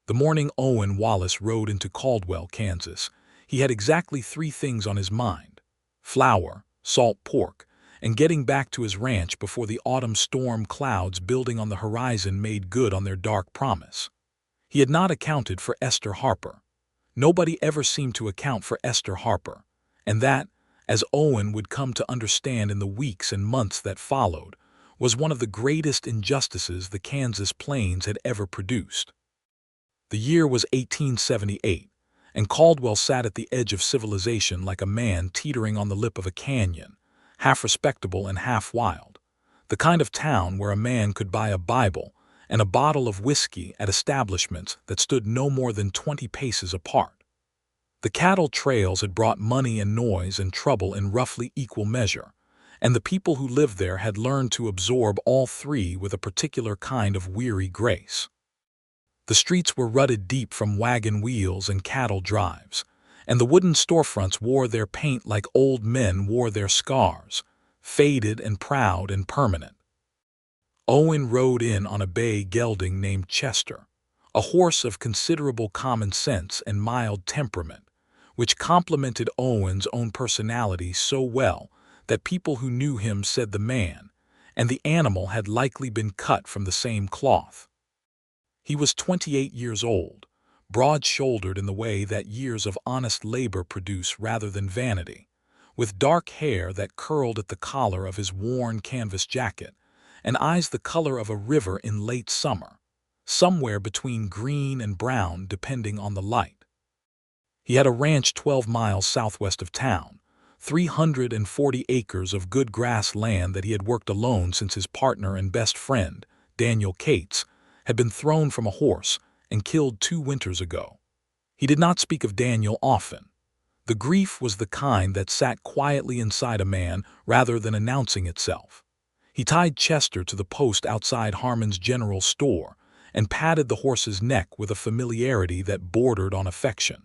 The morning Owen Wallace rode into Caldwell, Kansas, he had exactly three things on his mind: flour, salt pork, and getting back to his ranch before the autumn storm clouds building on the horizon made good on their dark promise. He had not accounted for Esther Harper. Nobody ever seemed to account for Esther Harper, and that, as Owen would come to understand in the weeks and months that followed, was one of the greatest injustices the Kansas plains had ever produced. The year was 1878, and Caldwell sat at the edge of civilization like a man teetering on the lip of a canyon, half respectable and half wild, the kind of town where a man could buy a Bible and a bottle of whiskey at establishments that stood no more than 20 paces apart. The cattle trails had brought money and noise and trouble in roughly equal measure, and the people who lived there had learned to absorb all three with a particular kind of weary grace. The streets were rutted deep from wagon wheels and cattle drives, and the wooden storefronts wore their paint like old men wore their scars, faded and proud and permanent. Owen rode in on a bay gelding named Chester, a horse of considerable common sense and mild temperament, which complemented Owen's own personality so well that people who knew him said the man and the animal had likely been cut from the same cloth. He was 28 years old, broad-shouldered in the way that years of honest labor produce rather than vanity, with dark hair that curled at the collar of his worn canvas jacket, and eyes the color of a river in late summer, somewhere between green and brown depending on the light. He had a ranch 12 miles southwest of town, 340 acres of good grass land that he had worked alone since his partner and best friend, Daniel Cates, had been thrown from a horse and killed 2 winters ago. He did not speak of Daniel often. The grief was the kind that sat quietly inside a man rather than announcing itself. He tied Chester to the post outside Harmon's general store and patted the horse's neck with a familiarity that bordered on affection.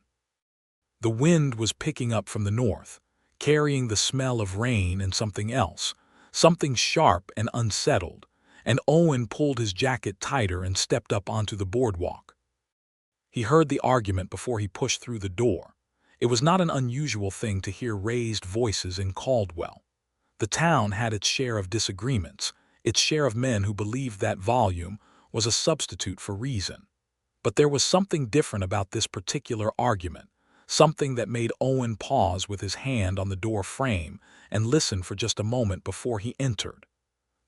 The wind was picking up from the north, carrying the smell of rain and something else, something sharp and unsettled, and Owen pulled his jacket tighter and stepped up onto the boardwalk. He heard the argument before he pushed through the door. It was not an unusual thing to hear raised voices in Caldwell. The town had its share of disagreements, its share of men who believed that volume was a substitute for reason. But there was something different about this particular argument, something that made Owen pause with his hand on the door frame and listen for just a moment before he entered.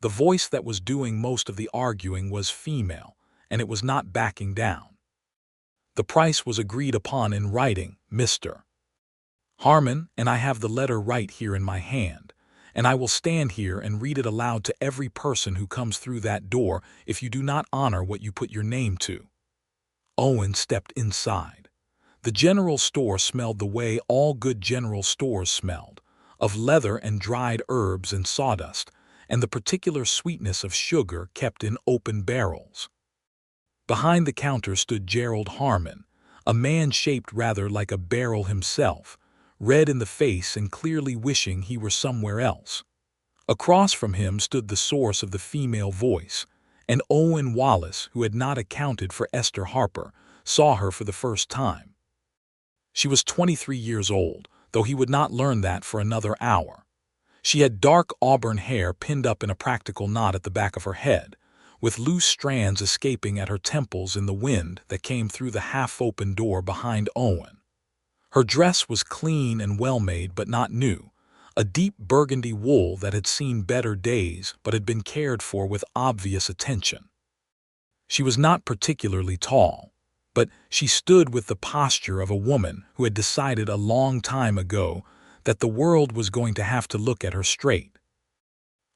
The voice that was doing most of the arguing was female, and it was not backing down. The price was agreed upon in writing, Mr. Harmon, and I have the letter right here in my hand, and I will stand here and read it aloud to every person who comes through that door if you do not honor what you put your name to. Owen stepped inside. The general store smelled the way all good general stores smelled, of leather and dried herbs and sawdust, and the particular sweetness of sugar kept in open barrels. Behind the counter stood Gerald Harmon, a man shaped rather like a barrel himself, red in the face and clearly wishing he were somewhere else. Across from him stood the source of the female voice, and Owen Wallace, who had not accounted for Esther Harper, saw her for the first time. She was 23 years old, though he would not learn that for another hour. She had dark auburn hair pinned up in a practical knot at the back of her head, with loose strands escaping at her temples in the wind that came through the half-open door behind Owen. Her dress was clean and well-made but not new, a deep burgundy wool that had seen better days but had been cared for with obvious attention. She was not particularly tall, but she stood with the posture of a woman who had decided a long time ago that the world was going to have to look at her straight.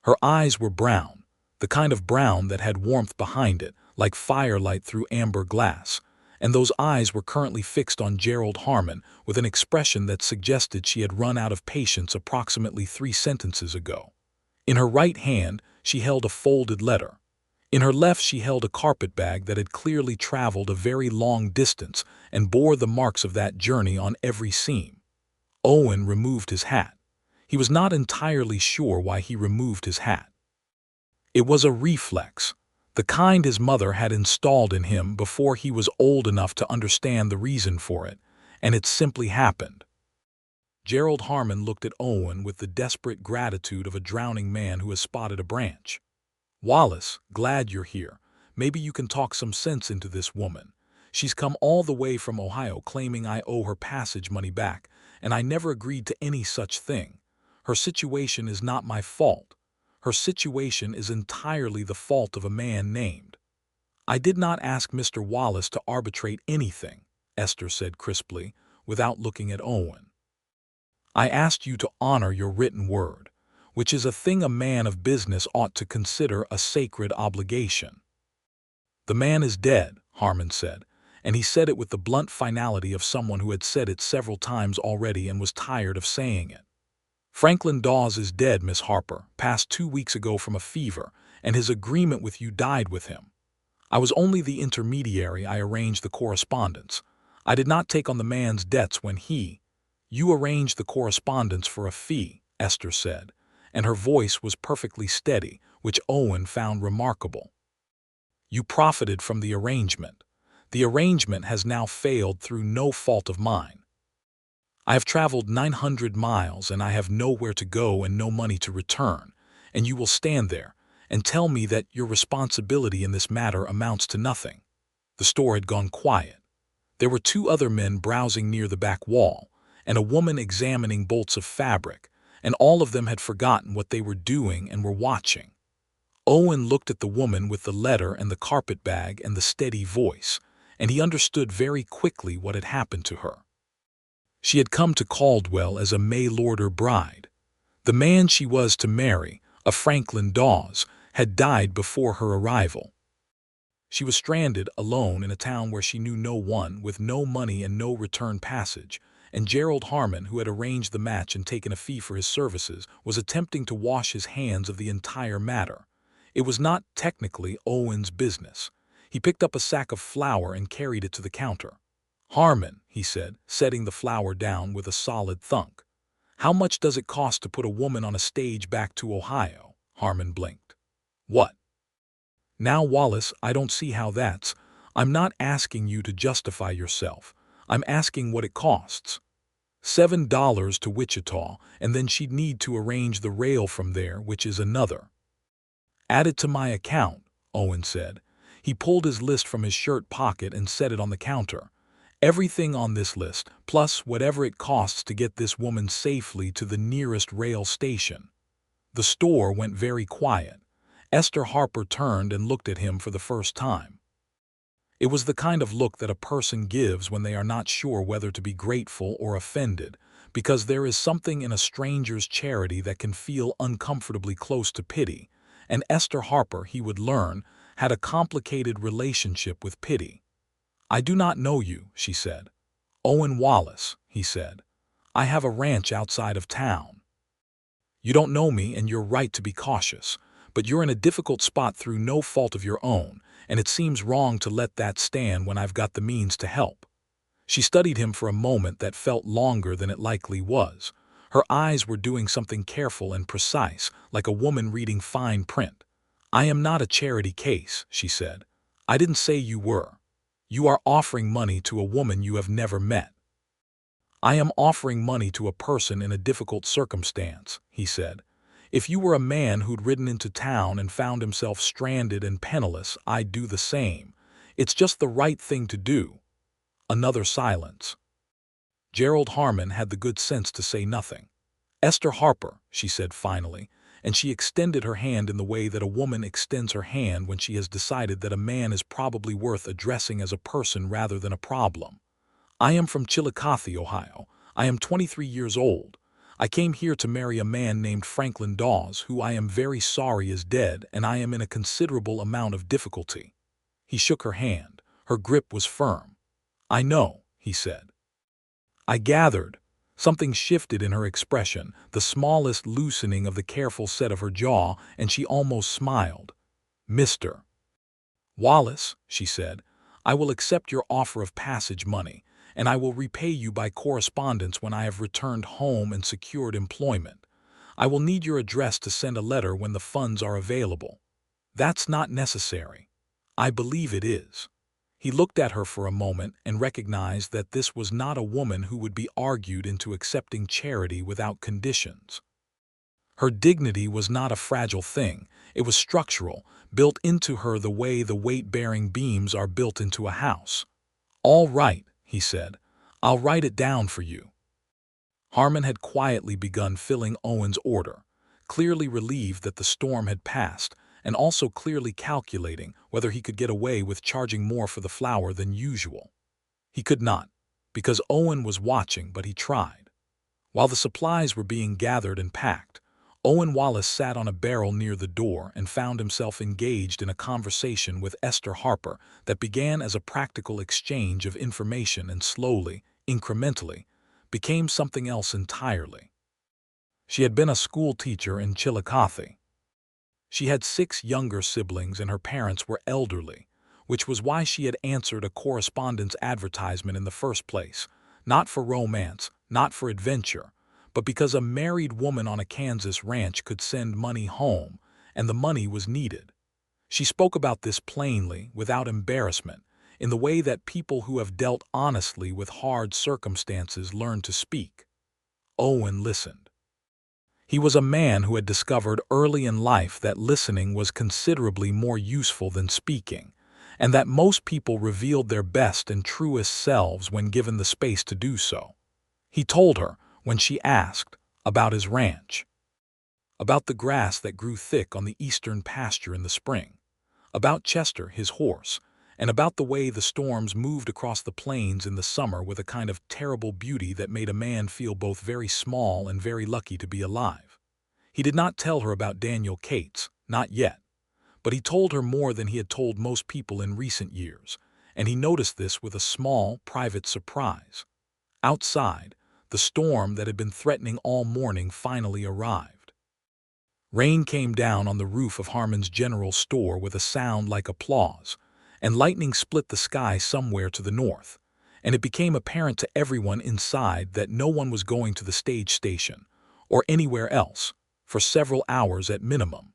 Her eyes were brown, the kind of brown that had warmth behind it, like firelight through amber glass, and those eyes were currently fixed on Gerald Harmon with an expression that suggested she had run out of patience approximately 3 sentences ago. In her right hand, she held a folded letter. In her left, she held a carpetbag that had clearly traveled a very long distance and bore the marks of that journey on every seam. Owen removed his hat. He was not entirely sure why he removed his hat. It was a reflex. the kind his mother had installed in him before he was old enough to understand the reason for it, and it simply happened. Gerald Harmon looked at Owen with the desperate gratitude of a drowning man who has spotted a branch. "Wallace, glad you're here. Maybe you can talk some sense into this woman. She's come all the way from Ohio claiming I owe her passage money back, and I never agreed to any such thing. Her situation is not my fault. Her situation is entirely the fault of a man named—" "I did not ask Mr. Wallace to arbitrate anything," Esther said crisply, without looking at Owen. "I asked you to honor your written word, which is a thing a man of business ought to consider a sacred obligation." "The man is dead," Harmon said, and he said it with the blunt finality of someone who had said it several times already and was tired of saying it. "Franklin Dawes is dead, Miss Harper, passed 2 weeks ago from a fever, and his agreement with you died with him. I was only the intermediary. I arranged the correspondence. I did not take on the man's debts when he—" "You arranged the correspondence for a fee," Esther said, and her voice was perfectly steady, which Owen found remarkable. "You profited from the arrangement. The arrangement has now failed through no fault of mine. I have traveled 900 miles and I have nowhere to go and no money to return, and you will stand there and tell me that your responsibility in this matter amounts to nothing." The store had gone quiet. There were 2 other men browsing near the back wall, and a woman examining bolts of fabric, and all of them had forgotten what they were doing and were watching. Owen looked at the woman with the letter and the carpet bag and the steady voice, and he understood very quickly what had happened to her. She had come to Caldwell as a mail-order bride. The man she was to marry, a Franklin Dawes, had died before her arrival. She was stranded alone in a town where she knew no one, with no money and no return passage, and Gerald Harmon, who had arranged the match and taken a fee for his services, was attempting to wash his hands of the entire matter. It was not technically Owen's business. He picked up a sack of flour and carried it to the counter. "Harmon," he said, setting the flour down with a solid thunk. "How much does it cost to put a woman on a stage back to Ohio?" Harmon blinked. "What? Now, Wallace, I don't see how that's— I'm not asking you to justify yourself. I'm asking what it costs. $7 to Wichita, and then she'd need to arrange the rail from there, which is another." "Add it to my account," Owen said. He pulled his list from his shirt pocket and set it on the counter. "Everything on this list, plus whatever it costs to get this woman safely to the nearest rail station." The store went very quiet. Esther Harper turned and looked at him for the first time. It was the kind of look that a person gives when they are not sure whether to be grateful or offended, because there is something in a stranger's charity that can feel uncomfortably close to pity, and Esther Harper, he would learn, had a complicated relationship with pity. "I do not know you," she said. "Owen Wallace," he said. "I have a ranch outside of town. You don't know me, and you're right to be cautious, but you're in a difficult spot through no fault of your own, and it seems wrong to let that stand when I've got the means to help." She studied him for a moment that felt longer than it likely was. Her eyes were doing something careful and precise, like a woman reading fine print. "I am not a charity case," she said. "I didn't say you were. You are offering money to a woman you have never met." "I am offering money to a person in a difficult circumstance," he said. "If you were a man who'd ridden into town and found himself stranded and penniless, I'd do the same. It's just the right thing to do." Another silence. Gerald Harmon had the good sense to say nothing. "Esther Harper," she said finally, and she extended her hand in the way that a woman extends her hand when she has decided that a man is probably worth addressing as a person rather than a problem. "I am from Chillicothe, Ohio. I am 23 years old. I came here to marry a man named Franklin Dawes, who I am very sorry is dead, and I am in a considerable amount of difficulty." He shook her hand. Her grip was firm. "I know," he said. "I gathered." Something shifted in her expression, the smallest loosening of the careful set of her jaw, and she almost smiled. "Mr. Wallace," she said, "I will accept your offer of passage money, and I will repay you by correspondence when I have returned home and secured employment. I will need your address to send a letter when the funds are available." "That's not necessary." I believe it is. He looked at her for a moment and recognized that this was not a woman who would be argued into accepting charity without conditions. Her dignity was not a fragile thing, it was structural, built into her the way the weight-bearing beams are built into a house. "All right," he said, "I'll write it down for you." Harmon had quietly begun filling Owen's order, clearly relieved that the storm had passed, and also clearly calculating whether he could get away with charging more for the flour than usual. He could not, because Owen was watching, but he tried. While the supplies were being gathered and packed, Owen Wallace sat on a barrel near the door and found himself engaged in a conversation with Esther Harper that began as a practical exchange of information and slowly, incrementally, became something else entirely. She had been a school teacher in Chillicothe. She had 6 younger siblings and her parents were elderly, which was why she had answered a correspondence advertisement in the first place, not for romance, not for adventure, but because a married woman on a Kansas ranch could send money home, and the money was needed. She spoke about this plainly, without embarrassment, in the way that people who have dealt honestly with hard circumstances learn to speak. Owen listened. He was a man who had discovered early in life that listening was considerably more useful than speaking, and that most people revealed their best and truest selves when given the space to do so. He told her, when she asked, about his ranch, about the grass that grew thick on the eastern pasture in the spring, about Chester, his horse, and about the way the storms moved across the plains in the summer with a kind of terrible beauty that made a man feel both very small and very lucky to be alive. He did not tell her about Daniel Cates, not yet, but he told her more than he had told most people in recent years, and he noticed this with a small, private surprise. Outside, the storm that had been threatening all morning finally arrived. Rain came down on the roof of Harmon's general store with a sound like applause, and lightning split the sky somewhere to the north, and it became apparent to everyone inside that no one was going to the stage station, or anywhere else, for several hours at minimum.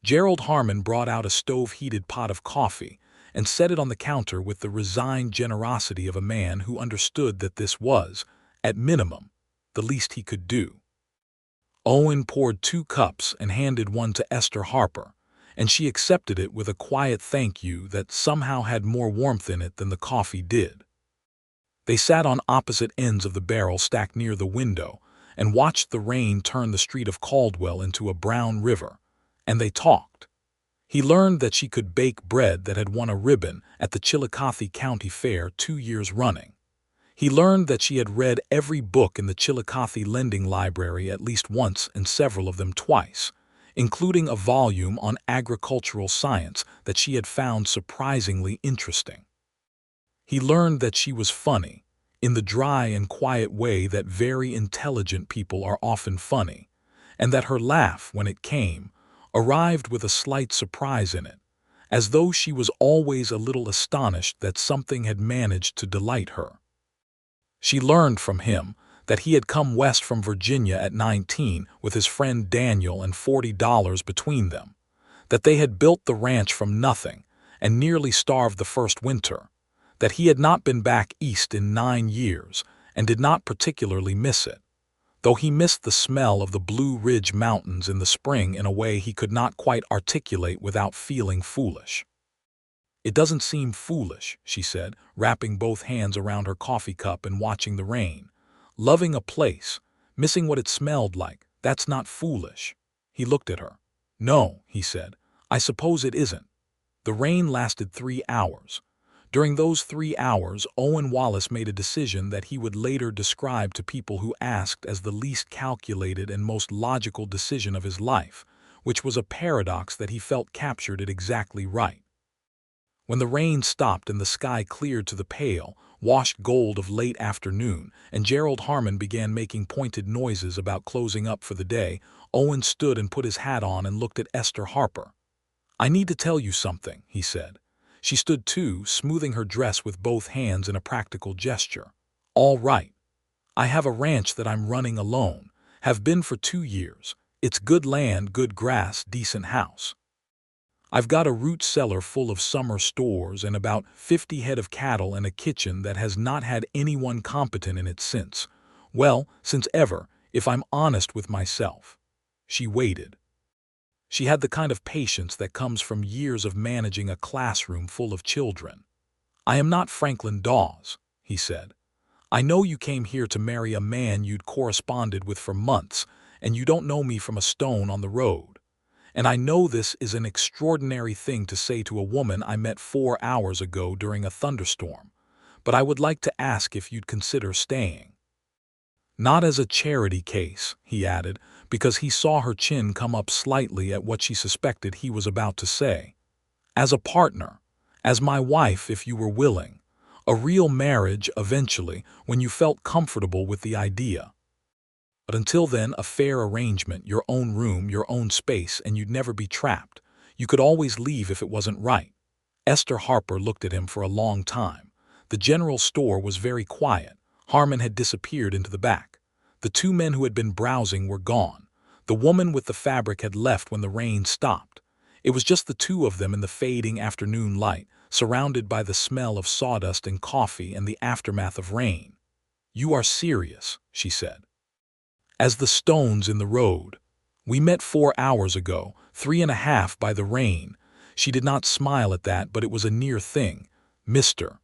Gerald Harmon brought out a stove-heated pot of coffee and set it on the counter with the resigned generosity of a man who understood that this was, at minimum, the least he could do. Owen poured 2 cups and handed one to Esther Harper, and she accepted it with a quiet thank you that somehow had more warmth in it than the coffee did. They sat on opposite ends of the barrel stacked near the window and watched the rain turn the street of Caldwell into a brown river, and they talked. He learned that she could bake bread that had won a ribbon at the Chillicothe County Fair 2 years running. He learned that she had read every book in the Chillicothe Lending Library at least once and several of them twice, including a volume on agricultural science that she had found surprisingly interesting. He learned that she was funny, in the dry and quiet way that very intelligent people are often funny, and that her laugh, when it came, arrived with a slight surprise in it, as though she was always a little astonished that something had managed to delight her. She learned from him that he had come west from Virginia at 19 with his friend Daniel and $40 between them, that they had built the ranch from nothing and nearly starved the first winter, that he had not been back east in 9 years and did not particularly miss it, though he missed the smell of the Blue Ridge Mountains in the spring in a way he could not quite articulate without feeling foolish. "It doesn't seem foolish," she said, wrapping both hands around her coffee cup and watching the rain. "Loving a place, missing what it smelled like, that's not foolish." He looked at her. "No," he said, "I suppose it isn't." The rain lasted 3 hours. During those 3 hours, Owen Wallace made a decision that he would later describe to people who asked as the least calculated and most logical decision of his life, which was a paradox that he felt captured it exactly right. When the rain stopped and the sky cleared to the pale, washed gold of late afternoon, and Gerald Harmon began making pointed noises about closing up for the day, Owen stood and put his hat on and looked at Esther Harper. "I need to tell you something," he said. She stood too, smoothing her dress with both hands in a practical gesture. "All right. I have a ranch that I'm running alone, have been for 2 years. It's good land, good grass, decent house. I've got a root cellar full of summer stores and about 50 head of cattle and a kitchen that has not had anyone competent in it since. Well, since ever, if I'm honest with myself." She waited. She had the kind of patience that comes from years of managing a classroom full of children. "I am not Franklin Dawes," he said. "I know you came here to marry a man you'd corresponded with for months, and you don't know me from a stone on the road. And I know this is an extraordinary thing to say to a woman I met 4 hours ago during a thunderstorm, but I would like to ask if you'd consider staying. Not as a charity case," he added, because he saw her chin come up slightly at what she suspected he was about to say. "As a partner, as my wife if you were willing. A real marriage eventually, when you felt comfortable with the idea. But until then, a fair arrangement, your own room, your own space, and you'd never be trapped. You could always leave if it wasn't right." Esther Harper looked at him for a long time. The general store was very quiet. Harmon had disappeared into the back. The two men who had been browsing were gone. The woman with the fabric had left when the rain stopped. It was just the two of them in the fading afternoon light, surrounded by the smell of sawdust and coffee and the aftermath of rain. "You are serious," she said. "As the stones in the road. We met 4 hours ago, 3.5 by the rain." She did not smile at that, but it was a near thing. "Mr.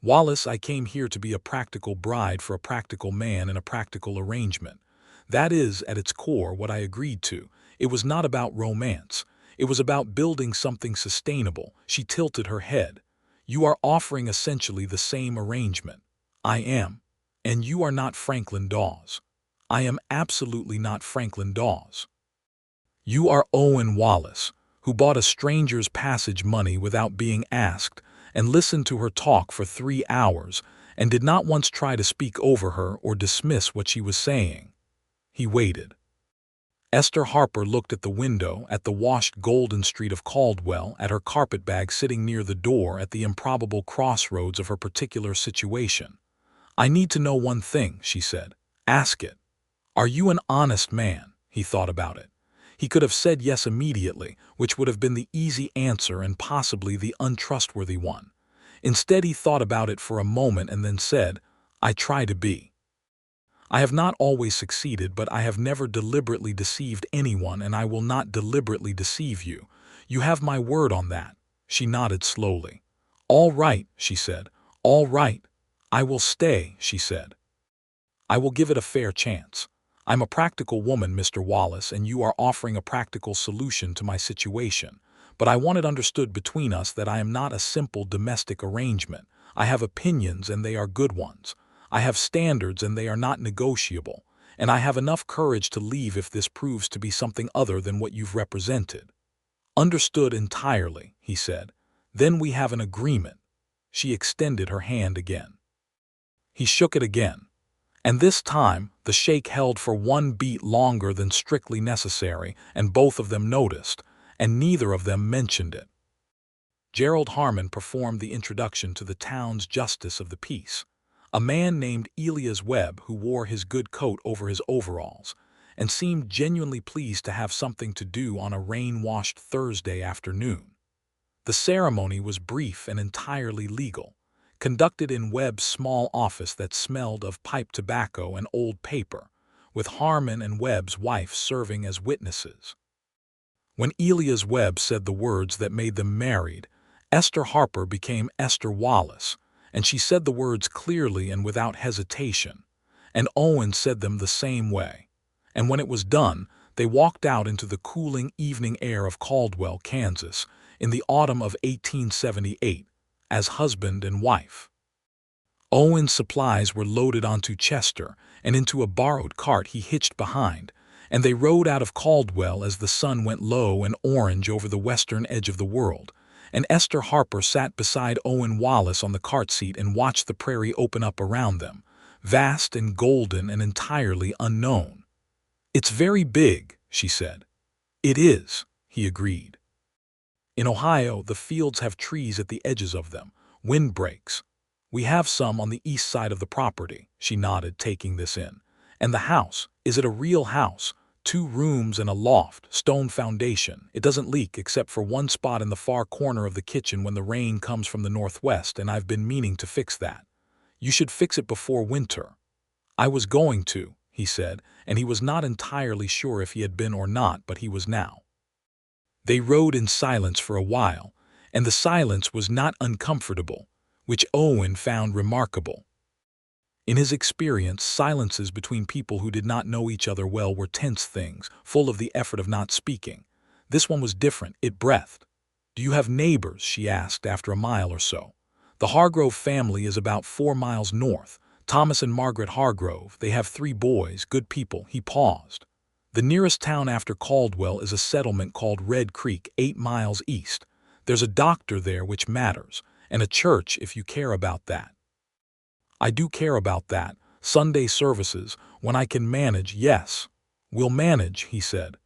Wallace, I came here to be a practical bride for a practical man in a practical arrangement. That is, at its core, what I agreed to. It was not about romance. It was about building something sustainable." She tilted her head. "You are offering essentially the same arrangement. I am. And you are not Franklin Dawes. I am absolutely not Franklin Dawes. You are Owen Wallace, who bought a stranger's passage money without being asked, and listened to her talk for 3 hours, and did not once try to speak over her or dismiss what she was saying." He waited. Esther Harper looked at the window, at the washed golden street of Caldwell, at her carpetbag sitting near the door, at the improbable crossroads of her particular situation. "I need to know one thing," she said. "Ask it. Are you an honest man?" He thought about it. He could have said yes immediately, which would have been the easy answer and possibly the untrustworthy one. Instead, he thought about it for a moment and then said, "I try to be. I have not always succeeded, but I have never deliberately deceived anyone, and I will not deliberately deceive you. You have my word on that." She nodded slowly. "All right," she said. "All right. I will stay," she said. "I will give it a fair chance. I'm a practical woman, Mr. Wallace, and you are offering a practical solution to my situation. But I want it understood between us that I am not a simple domestic arrangement. I have opinions, and they are good ones. I have standards, and they are not negotiable. And I have enough courage to leave if this proves to be something other than what you've represented." "Understood entirely," he said. "Then we have an agreement." She extended her hand again. He shook it again. And this time, the shake held for 1 beat longer than strictly necessary, and both of them noticed, and neither of them mentioned it. Gerald Harmon performed the introduction to the town's justice of the peace, a man named Elias Webb, who wore his good coat over his overalls, and seemed genuinely pleased to have something to do on a rain-washed Thursday afternoon. The ceremony was brief and entirely legal, conducted in Webb's small office that smelled of pipe tobacco and old paper, with Harmon and Webb's wife serving as witnesses. When Elias Webb said the words that made them married, Esther Harper became Esther Wallace, and she said the words clearly and without hesitation, and Owen said them the same way. And when it was done, they walked out into the cooling evening air of Caldwell, Kansas, in the autumn of 1878, as husband and wife. Owen's supplies were loaded onto Chester, and into a borrowed cart he hitched behind, and they rode out of Caldwell as the sun went low and orange over the western edge of the world, and Esther Harper sat beside Owen Wallace on the cart seat and watched the prairie open up around them, vast and golden and entirely unknown. "It's very big," she said. "It is," he agreed. "In Ohio, the fields have trees at the edges of them, windbreaks. We have some on the east side of the property," she nodded, taking this in. "And the house, is it a real house? 2 rooms and a loft, stone foundation. It doesn't leak except for one spot in the far corner of the kitchen when the rain comes from the northwest, and I've been meaning to fix that. You should fix it before winter." "I was going to," he said, and he was not entirely sure if he had been or not, but he was now. They rode in silence for a while, and the silence was not uncomfortable, which Owen found remarkable. In his experience, silences between people who did not know each other well were tense things, full of the effort of not speaking. This one was different. It breathed. "Do you have neighbors?" she asked after a mile or so. "The Hargrove family is about 4 miles north. Thomas and Margaret Hargrove. They have 3 boys, good people." He paused. "The nearest town after Caldwell is a settlement called Red Creek, 8 miles east. There's a doctor there, which matters, and a church if you care about that." "I do care about that. Sunday services, when I can manage, yes." "We'll manage," he said.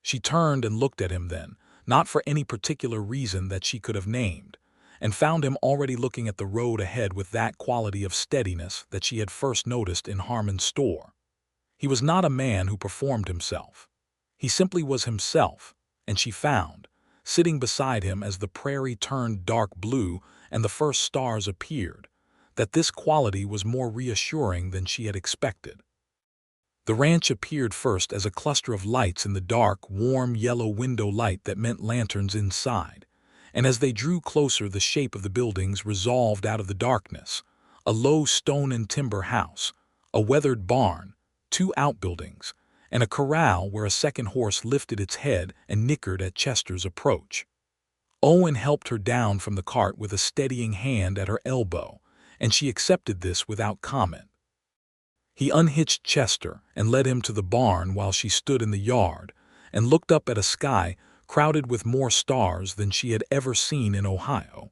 She turned and looked at him then, not for any particular reason that she could have named, and found him already looking at the road ahead with that quality of steadiness that she had first noticed in Harmon's store. He was not a man who performed himself. He simply was himself, and she found, sitting beside him as the prairie turned dark blue and the first stars appeared, that this quality was more reassuring than she had expected. The ranch appeared first as a cluster of lights in the dark, warm yellow window light that meant lanterns inside, and as they drew closer the shape of the buildings resolved out of the darkness: a low stone and timber house, a weathered barn, 2 outbuildings, and a corral where a second horse lifted its head and nickered at Chester's approach. Owen helped her down from the cart with a steadying hand at her elbow, and she accepted this without comment. He unhitched Chester and led him to the barn while she stood in the yard and looked up at a sky crowded with more stars than she had ever seen in Ohio,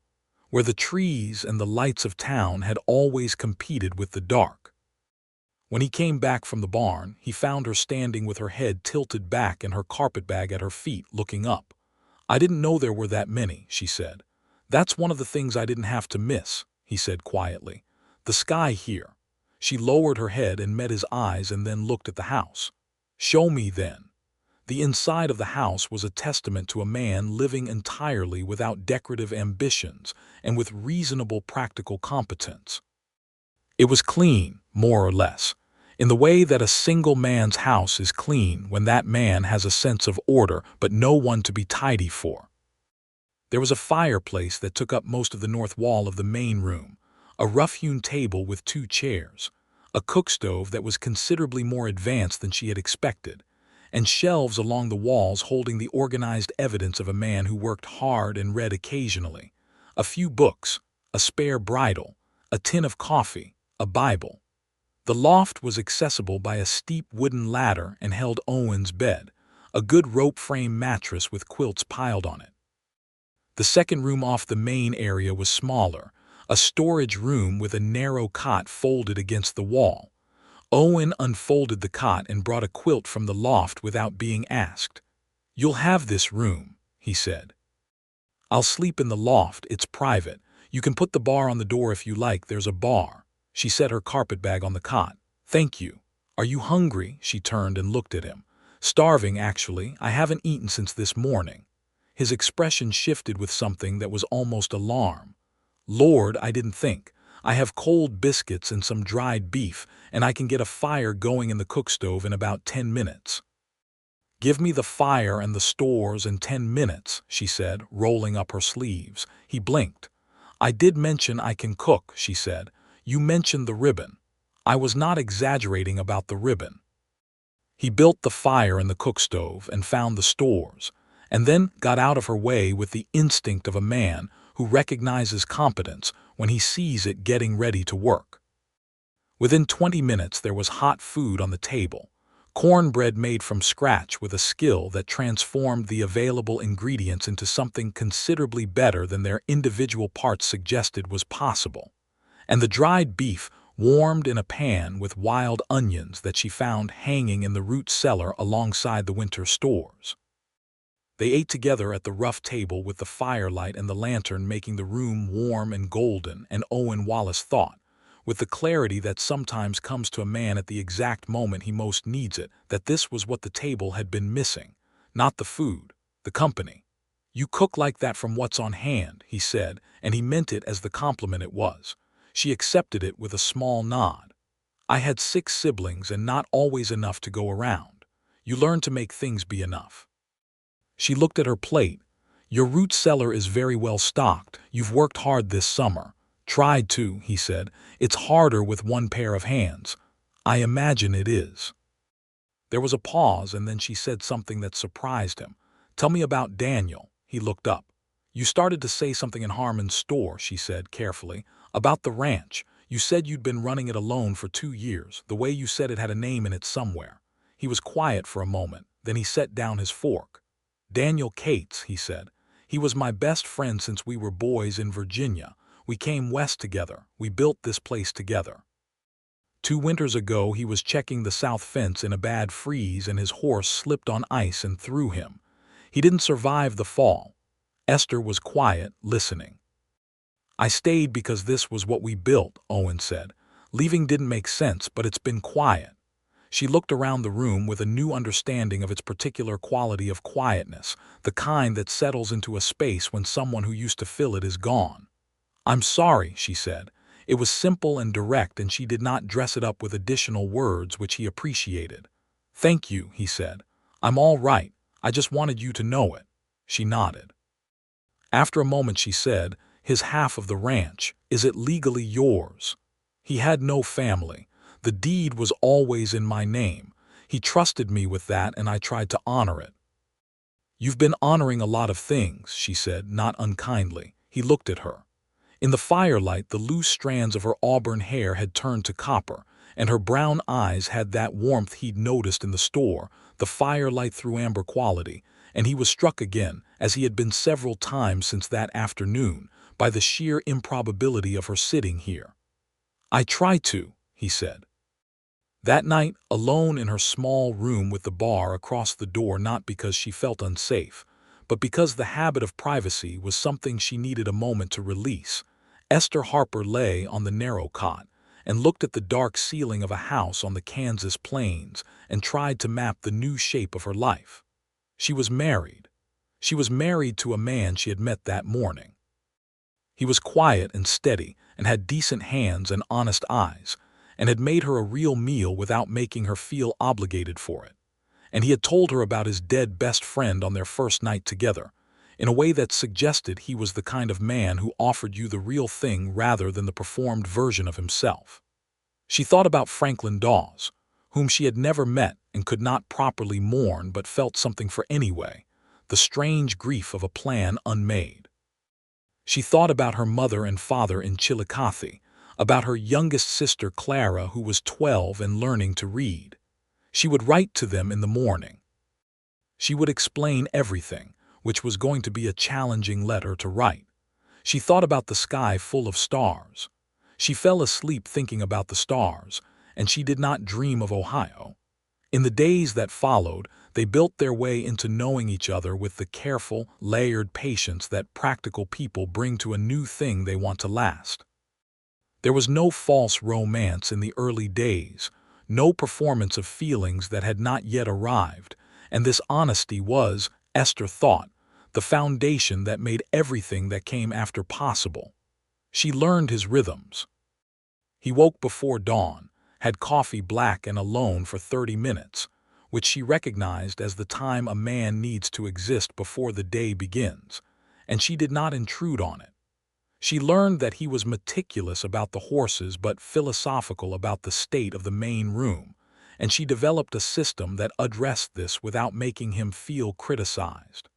where the trees and the lights of town had always competed with the dark. When he came back from the barn, he found her standing with her head tilted back and her carpetbag at her feet, looking up. "I didn't know there were that many," she said. "That's one of the things I didn't have to miss," he said quietly. "The sky here." She lowered her head and met his eyes and then looked at the house. "Show me, then." The inside of the house was a testament to a man living entirely without decorative ambitions and with reasonable practical competence. It was clean, more or less, in the way that a single man's house is clean when that man has a sense of order but no one to be tidy for. There was a fireplace that took up most of the north wall of the main room, a rough-hewn table with 2 chairs, a cook-stove that was considerably more advanced than she had expected, and shelves along the walls holding the organized evidence of a man who worked hard and read occasionally, a few books, a spare bridle, a tin of coffee, a Bible. The loft was accessible by a steep wooden ladder and held Owen's bed, a good rope-frame mattress with quilts piled on it. The second room off the main area was smaller, a storage room with a narrow cot folded against the wall. Owen unfolded the cot and brought a quilt from the loft without being asked. "You'll have this room," he said. "I'll sleep in the loft. It's private. You can put the bar on the door if you like. There's a bar." She set her carpetbag on the cot. "Thank you. Are you hungry?" She turned and looked at him. "Starving, actually. I haven't eaten since this morning." His expression shifted with something that was almost alarm. "Lord, I didn't think. I have cold biscuits and some dried beef, and I can get a fire going in the cook-stove in about 10 minutes. "Give me the fire and the stores in 10 minutes, she said, rolling up her sleeves. He blinked. "I did mention I can cook," she said. "You mentioned the ribbon. I was not exaggerating about the ribbon." He built the fire in the cook-stove and found the stores, and then got out of her way with the instinct of a man who recognizes competence when he sees it getting ready to work. Within 20 minutes there was hot food on the table, cornbread made from scratch with a skill that transformed the available ingredients into something considerably better than their individual parts suggested was possible, and the dried beef warmed in a pan with wild onions that she found hanging in the root cellar alongside the winter stores. They ate together at the rough table with the firelight and the lantern making the room warm and golden, and Owen Wallace thought, with the clarity that sometimes comes to a man at the exact moment he most needs it, that this was what the table had been missing. Not the food, the company. "You cook like that from what's on hand," he said, and he meant it as the compliment it was. She accepted it with a small nod. "I had 6 siblings and not always enough to go around. You learn to make things be enough." She looked at her plate. "Your root cellar is very well stocked. You've worked hard this summer." "Tried to," he said. "It's harder with one pair of hands." "I imagine it is." There was a pause, and then she said something that surprised him. "Tell me about Daniel." He looked up. "You started to say something in Harmon's store," she said carefully. "About the ranch. You said you'd been running it alone for 2 years. The way you said it had a name in it somewhere." He was quiet for a moment. Then he set down his fork. "Daniel Cates," he said. "He was my best friend since we were boys in Virginia. We came west together. We built this place together. 2 winters ago he was checking the south fence in a bad freeze and his horse slipped on ice and threw him. He didn't survive the fall." Esther was quiet, listening. "I stayed because this was what we built," Owen said. "Leaving didn't make sense, but it's been quiet." She looked around the room with a new understanding of its particular quality of quietness, the kind that settles into a space when someone who used to fill it is gone. "I'm sorry," she said. It was simple and direct, and she did not dress it up with additional words, which he appreciated. "Thank you," he said. "I'm all right. I just wanted you to know it." She nodded. After a moment she said, "His half of the ranch, is it legally yours?" "He had no family. The deed was always in my name. He trusted me with that, and I tried to honor it." "You've been honoring a lot of things," she said, not unkindly. He looked at her. In the firelight, the loose strands of her auburn hair had turned to copper, and her brown eyes had that warmth he'd noticed in the store, the firelight through amber quality, and he was struck again, as he had been several times since that afternoon, by the sheer improbability of her sitting here. "I try to," he said. That night, alone in her small room with the bar across the door, not because she felt unsafe, but because the habit of privacy was something she needed a moment to release, Esther Harper lay on the narrow cot and looked at the dark ceiling of a house on the Kansas plains and tried to map the new shape of her life. She was married. She was married to a man she had met that morning. He was quiet and steady and had decent hands and honest eyes, and had made her a real meal without making her feel obligated for it. And he had told her about his dead best friend on their first night together, in a way that suggested he was the kind of man who offered you the real thing rather than the performed version of himself. She thought about Franklin Dawes, whom she had never met and could not properly mourn but felt something for anyway, the strange grief of a plan unmade. She thought about her mother and father in Chillicothe, about her youngest sister Clara, who was 12 and learning to read. She would write to them in the morning. She would explain everything, which was going to be a challenging letter to write. She thought about the sky full of stars. She fell asleep thinking about the stars, and she did not dream of Ohio. In the days that followed, they built their way into knowing each other with the careful, layered patience that practical people bring to a new thing they want to last. There was no false romance in the early days, no performance of feelings that had not yet arrived, and this honesty was, Esther thought, the foundation that made everything that came after possible. She learned his rhythms. He woke before dawn, had coffee black and alone for 30 minutes, which she recognized as the time a man needs to exist before the day begins, and she did not intrude on it. She learned that he was meticulous about the horses but philosophical about the state of the main room, and she developed a system that addressed this without making him feel criticized.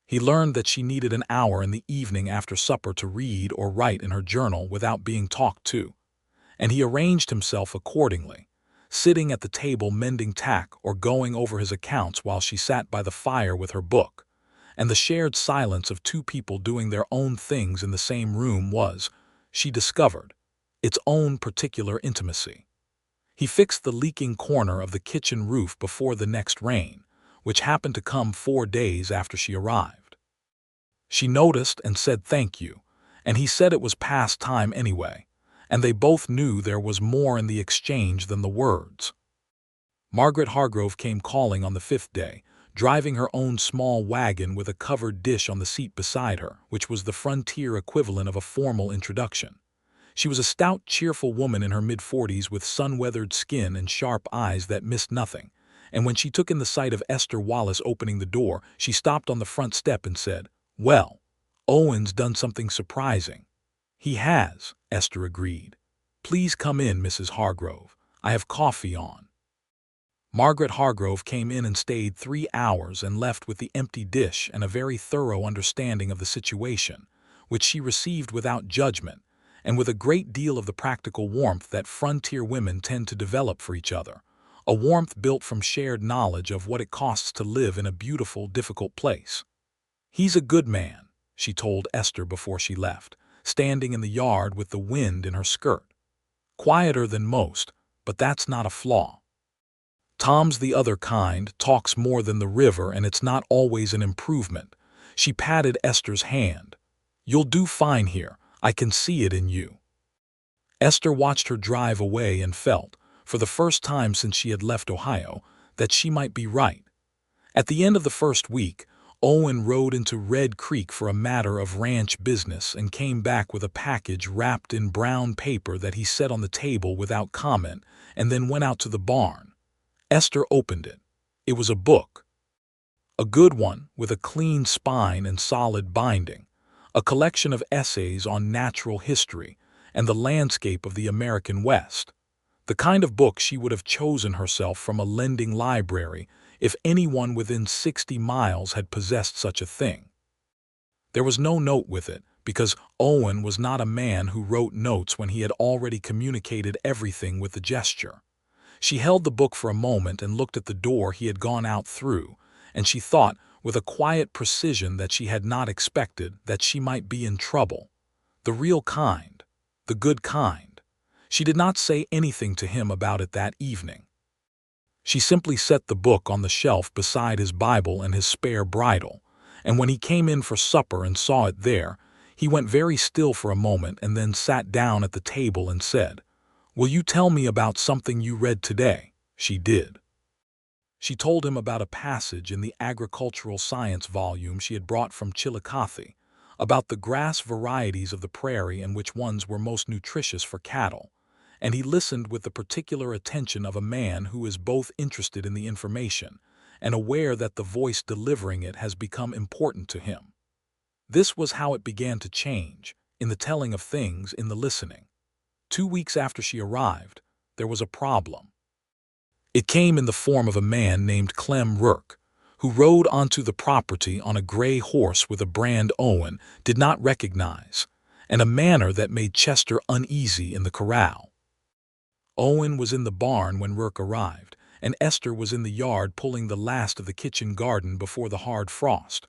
He learned that she needed an hour in the evening after supper to read or write in her journal without being talked to, and he arranged himself accordingly, sitting at the table mending tack or going over his accounts while she sat by the fire with her book. And the shared silence of 2 people doing their own things in the same room was, she discovered, its own particular intimacy. He fixed the leaking corner of the kitchen roof before the next rain, which happened to come 4 days after she arrived. She noticed and said thank you, and he said it was past time anyway, and they both knew there was more in the exchange than the words. Margaret Hargrove came calling on the 5th day, driving her own small wagon with a covered dish on the seat beside her, which was the frontier equivalent of a formal introduction. She was a stout, cheerful woman in her mid-40s with sun-weathered skin and sharp eyes that missed nothing, and when she took in the sight of Esther Wallace opening the door, she stopped on the front step and said, "Well, Owen's done something surprising." "He has," Esther agreed. "Please come in, Mrs. Hargrove. I have coffee on." Margaret Hargrove came in and stayed 3 hours and left with the empty dish and a very thorough understanding of the situation, which she received without judgment, and with a great deal of the practical warmth that frontier women tend to develop for each other, a warmth built from shared knowledge of what it costs to live in a beautiful, difficult place. "He's a good man," she told Esther before she left, standing in the yard with the wind in her skirt. "Quieter than most, but that's not a flaw. Tom's the other kind, talks more than the river, and it's not always an improvement." She patted Esther's hand. "You'll do fine here. I can see it in you." Esther watched her drive away and felt, for the first time since she had left Ohio, that she might be right. At the end of the first week, Owen rode into Red Creek for a matter of ranch business and came back with a package wrapped in brown paper that he set on the table without comment and then went out to the barn. Esther opened it. It was a book. A good one, with a clean spine and solid binding. A collection of essays on natural history and the landscape of the American West. The kind of book she would have chosen herself from a lending library if anyone within 60 miles had possessed such a thing. There was no note with it, because Owen was not a man who wrote notes when he had already communicated everything with a gesture. She held the book for a moment and looked at the door he had gone out through, and she thought, with a quiet precision that she had not expected, that she might be in trouble. The real kind. The good kind. She did not say anything to him about it that evening. She simply set the book on the shelf beside his Bible and his spare bridle, and when he came in for supper and saw it there, he went very still for a moment and then sat down at the table and said, "Will you tell me about something you read today?" She did. She told him about a passage in the agricultural science volume she had brought from Chillicothe, about the grass varieties of the prairie and which ones were most nutritious for cattle, and he listened with the particular attention of a man who is both interested in the information and aware that the voice delivering it has become important to him. This was how it began to change, in the telling of things, in the listening. 2 weeks after she arrived, there was a problem. It came in the form of a man named Clem Rourke, who rode onto the property on a gray horse with a brand Owen did not recognize, and a manner that made Chester uneasy in the corral. Owen was in the barn when Rourke arrived, and Esther was in the yard pulling the last of the kitchen garden before the hard frost.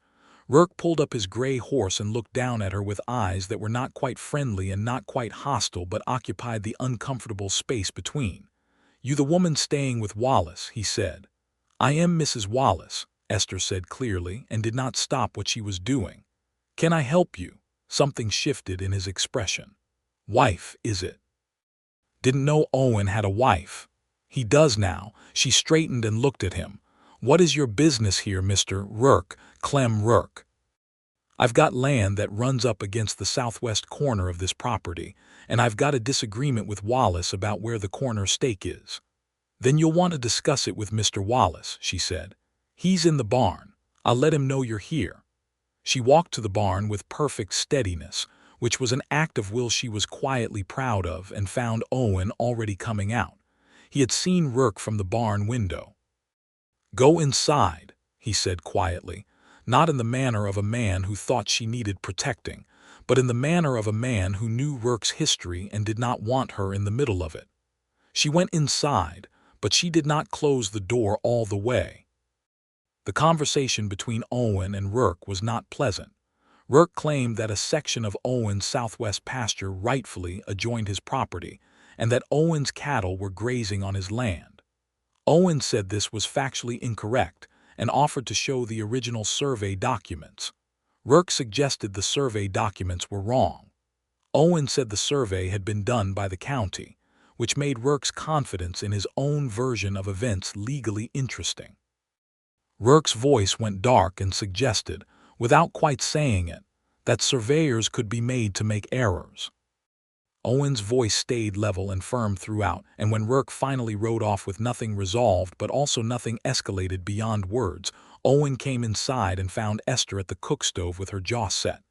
Rourke pulled up his gray horse and looked down at her with eyes that were not quite friendly and not quite hostile but occupied the uncomfortable space between. "You the woman staying with Wallace," he said. "I am Mrs. Wallace," Esther said clearly and did not stop what she was doing. "Can I help you?" Something shifted in his expression. "Wife, is it?" "Didn't know Owen had a wife." "He does now." She straightened and looked at him. "What is your business here, Mr. Rourke?" "Clem Rourke. I've got land that runs up against the southwest corner of this property, and I've got a disagreement with Wallace about where the corner stake is." "Then you'll want to discuss it with Mr. Wallace," she said. "He's in the barn. I'll let him know you're here." She walked to the barn with perfect steadiness, which was an act of will she was quietly proud of, and found Owen already coming out. He had seen Rourke from the barn window. "Go inside," he said quietly, not in the manner of a man who thought she needed protecting, but in the manner of a man who knew Rourke's history and did not want her in the middle of it. She went inside, but she did not close the door all the way. The conversation between Owen and Rourke was not pleasant. Rourke claimed that a section of Owen's southwest pasture rightfully adjoined his property, and that Owen's cattle were grazing on his land. Owen said this was factually incorrect and offered to show the original survey documents. Rourke suggested the survey documents were wrong. Owen said the survey had been done by the county, which made Rourke's confidence in his own version of events legally interesting. Rourke's voice went dark and suggested, without quite saying it, that surveyors could be made to make errors. Owen's voice stayed level and firm throughout, and when Rourke finally rode off with nothing resolved but also nothing escalated beyond words, Owen came inside and found Esther at the cook stove with her jaw set.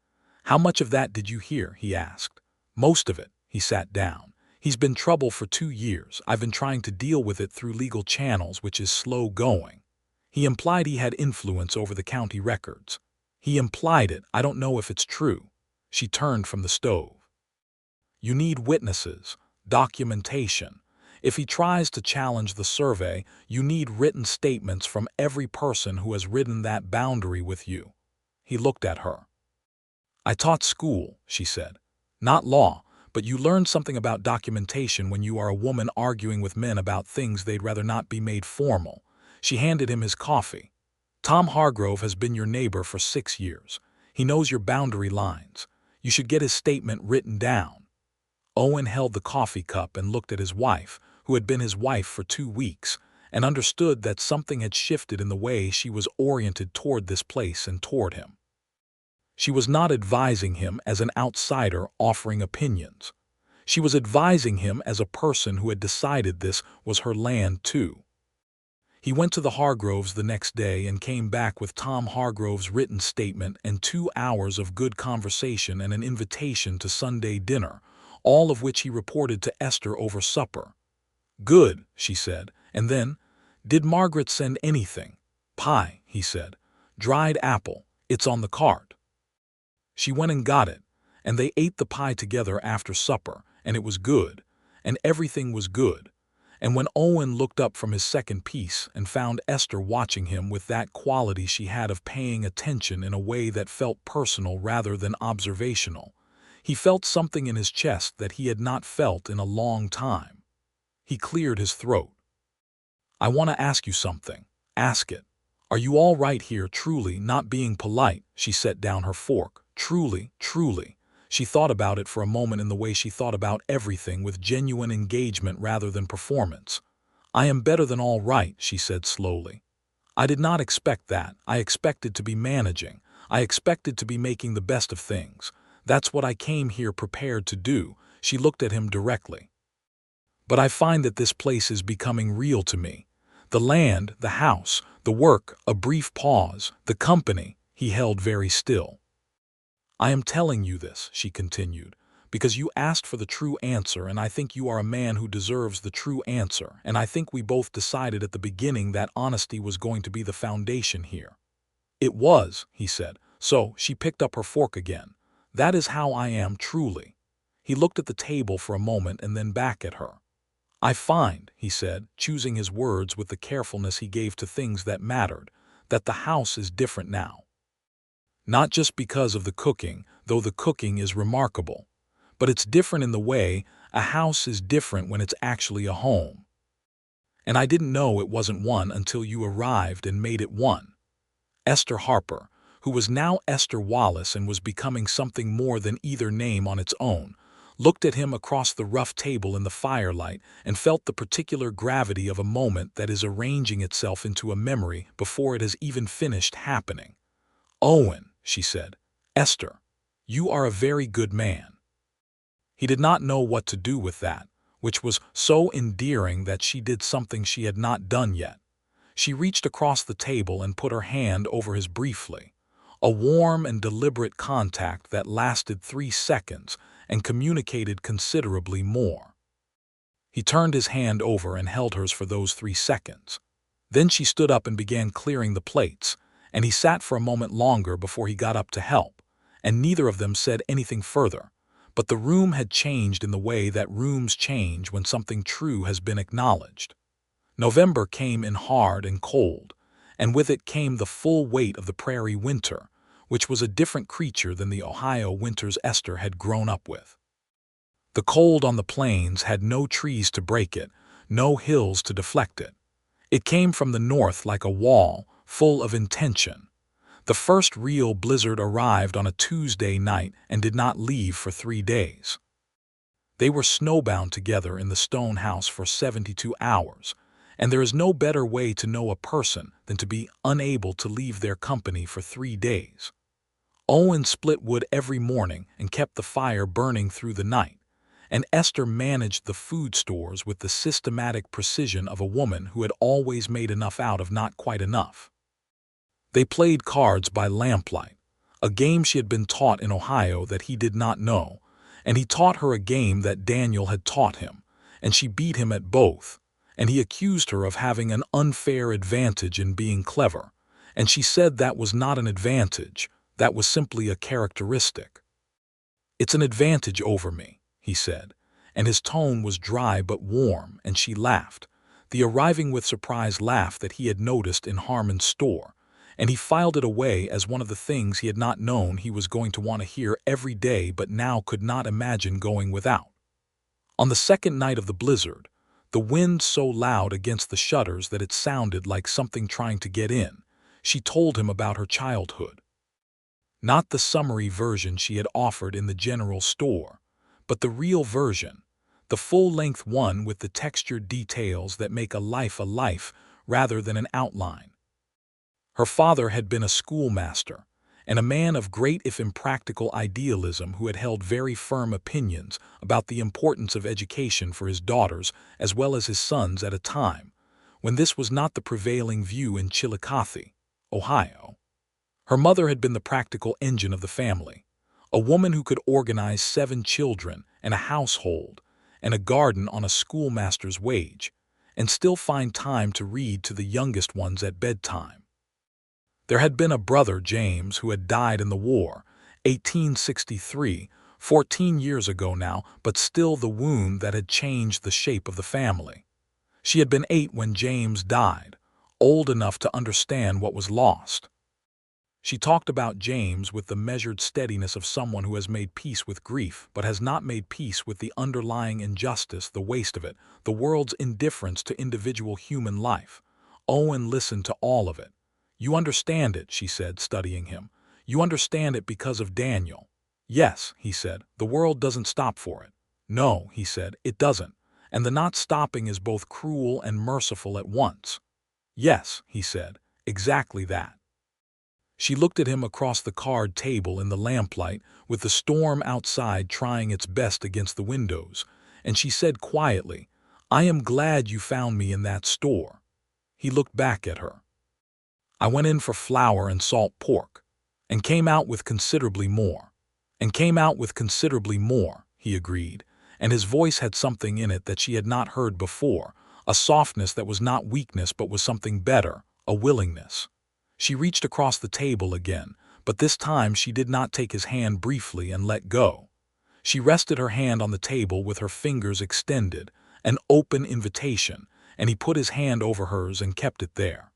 "How much of that did you hear?" he asked. "Most of it." He sat down. "He's been trouble for 2 years. I've been trying to deal with it through legal channels, which is slow going." He implied he had influence over the county records. "He implied it. I don't know if it's true." She turned from the stove. "You need witnesses, documentation. If he tries to challenge the survey, you need written statements from every person who has ridden that boundary with you." He looked at her. "I taught school," she said. "Not law, but you learn something about documentation when you are a woman arguing with men about things they'd rather not be made formal." She handed him his coffee. "Tom Hargrove has been your neighbor for 6 years. He knows your boundary lines. You should get his statement written down." Owen held the coffee cup and looked at his wife, who had been his wife for 2 weeks, and understood that something had shifted in the way she was oriented toward this place and toward him. She was not advising him as an outsider offering opinions. She was advising him as a person who had decided this was her land too. He went to the Hargroves the next day and came back with Tom Hargrove's written statement and 2 hours of good conversation and an invitation to Sunday dinner, all of which he reported to Esther over supper. "Good," she said, and then, "Did Margaret send anything?" "Pie," he said. "Dried apple. It's on the cart." She went and got it, and they ate the pie together after supper, and it was good, and everything was good. And when Owen looked up from his second piece and found Esther watching him with that quality she had of paying attention in a way that felt personal rather than observational, he felt something in his chest that he had not felt in a long time. He cleared his throat. "I want to ask you something." "Ask it." "Are you all right here, truly, not being polite?" She set down her fork. "Truly, truly." She thought about it for a moment in the way she thought about everything, with genuine engagement rather than performance. "I am better than all right," she said slowly. "I did not expect that. I expected to be managing. I expected to be making the best of things. That's what I came here prepared to do." She looked at him directly. "But I find that this place is becoming real to me. The land, the house, the work," a brief pause, "the company." He held very still. "I am telling you this," she continued, "because you asked for the true answer, and I think you are a man who deserves the true answer, and I think we both decided at the beginning that honesty was going to be the foundation here." "It was," he said. "So," she picked up her fork again, "that is how I am truly." He looked at the table for a moment and then back at her. "I find," he said, choosing his words with the carefulness he gave to things that mattered, "that the house is different now. Not just because of the cooking, though the cooking is remarkable, but it's different in the way a house is different when it's actually a home. And I didn't know it wasn't one until you arrived and made it one." Esther Harper, who was now Esther Wallace and was becoming something more than either name on its own, looked at him across the rough table in the firelight and felt the particular gravity of a moment that is arranging itself into a memory before it has even finished happening. "Owen," she said, "Esther, you are a very good man." He did not know what to do with that, which was so endearing that she did something she had not done yet. She reached across the table and put her hand over his briefly, a warm and deliberate contact that lasted 3 seconds and communicated considerably more. He turned his hand over and held hers for those 3 seconds. Then she stood up and began clearing the plates, and he sat for a moment longer before he got up to help, and neither of them said anything further. But the room had changed in the way that rooms change when something true has been acknowledged. November came in hard and cold, and with it came the full weight of the prairie winter, which was a different creature than the Ohio winters Esther had grown up with. The cold on the plains had no trees to break it, no hills to deflect it. It came from the north like a wall, full of intention. The first real blizzard arrived on a Tuesday night and did not leave for 3 days. They were snowbound together in the stone house for 72 hours, and there is no better way to know a person than to be unable to leave their company for 3 days. Owen split wood every morning and kept the fire burning through the night, and Esther managed the food stores with the systematic precision of a woman who had always made enough out of not quite enough. They played cards by lamplight, a game she had been taught in Ohio that he did not know, and he taught her a game that Daniel had taught him, and she beat him at both, and he accused her of having an unfair advantage in being clever, and she said that was not an advantage, that was simply a characteristic. "It's an advantage over me," he said, and his tone was dry but warm, and she laughed, the arriving with surprise laugh that he had noticed in Harmon's store, and he filed it away as one of the things he had not known he was going to want to hear every day but now could not imagine going without. On the second night of the blizzard, the wind so loud against the shutters that it sounded like something trying to get in, she told him about her childhood. Not the summary version she had offered in the general store, but the real version, the full-length one with the textured details that make a life rather than an outline. Her father had been a schoolmaster, and a man of great if impractical idealism who had held very firm opinions about the importance of education for his daughters as well as his sons at a time when this was not the prevailing view in Chillicothe, Ohio. Her mother had been the practical engine of the family, a woman who could organize 7 children and a household and a garden on a schoolmaster's wage, and still find time to read to the youngest ones at bedtime. There had been a brother, James, who had died in the war, 1863, 14 years ago now, but still the wound that had changed the shape of the family. She had been 8 when James died, old enough to understand what was lost. She talked about James with the measured steadiness of someone who has made peace with grief but has not made peace with the underlying injustice, the waste of it, the world's indifference to individual human life. Owen listened to all of it. "You understand it," she said, studying him. "You understand it because of Daniel." "Yes," he said, "the world doesn't stop for it." "No," he said, "it doesn't, and the not stopping is both cruel and merciful at once." "Yes," he said, "exactly that." She looked at him across the card table in the lamplight, with the storm outside trying its best against the windows, and she said quietly, "I am glad you found me in that store." He looked back at her. "I went in for flour and salt pork, and came out with considerably more. And came out with considerably more," he agreed, and his voice had something in it that she had not heard before, a softness that was not weakness but was something better, a willingness. She reached across the table again, but this time she did not take his hand briefly and let go. She rested her hand on the table with her fingers extended, an open invitation, and he put his hand over hers and kept it there.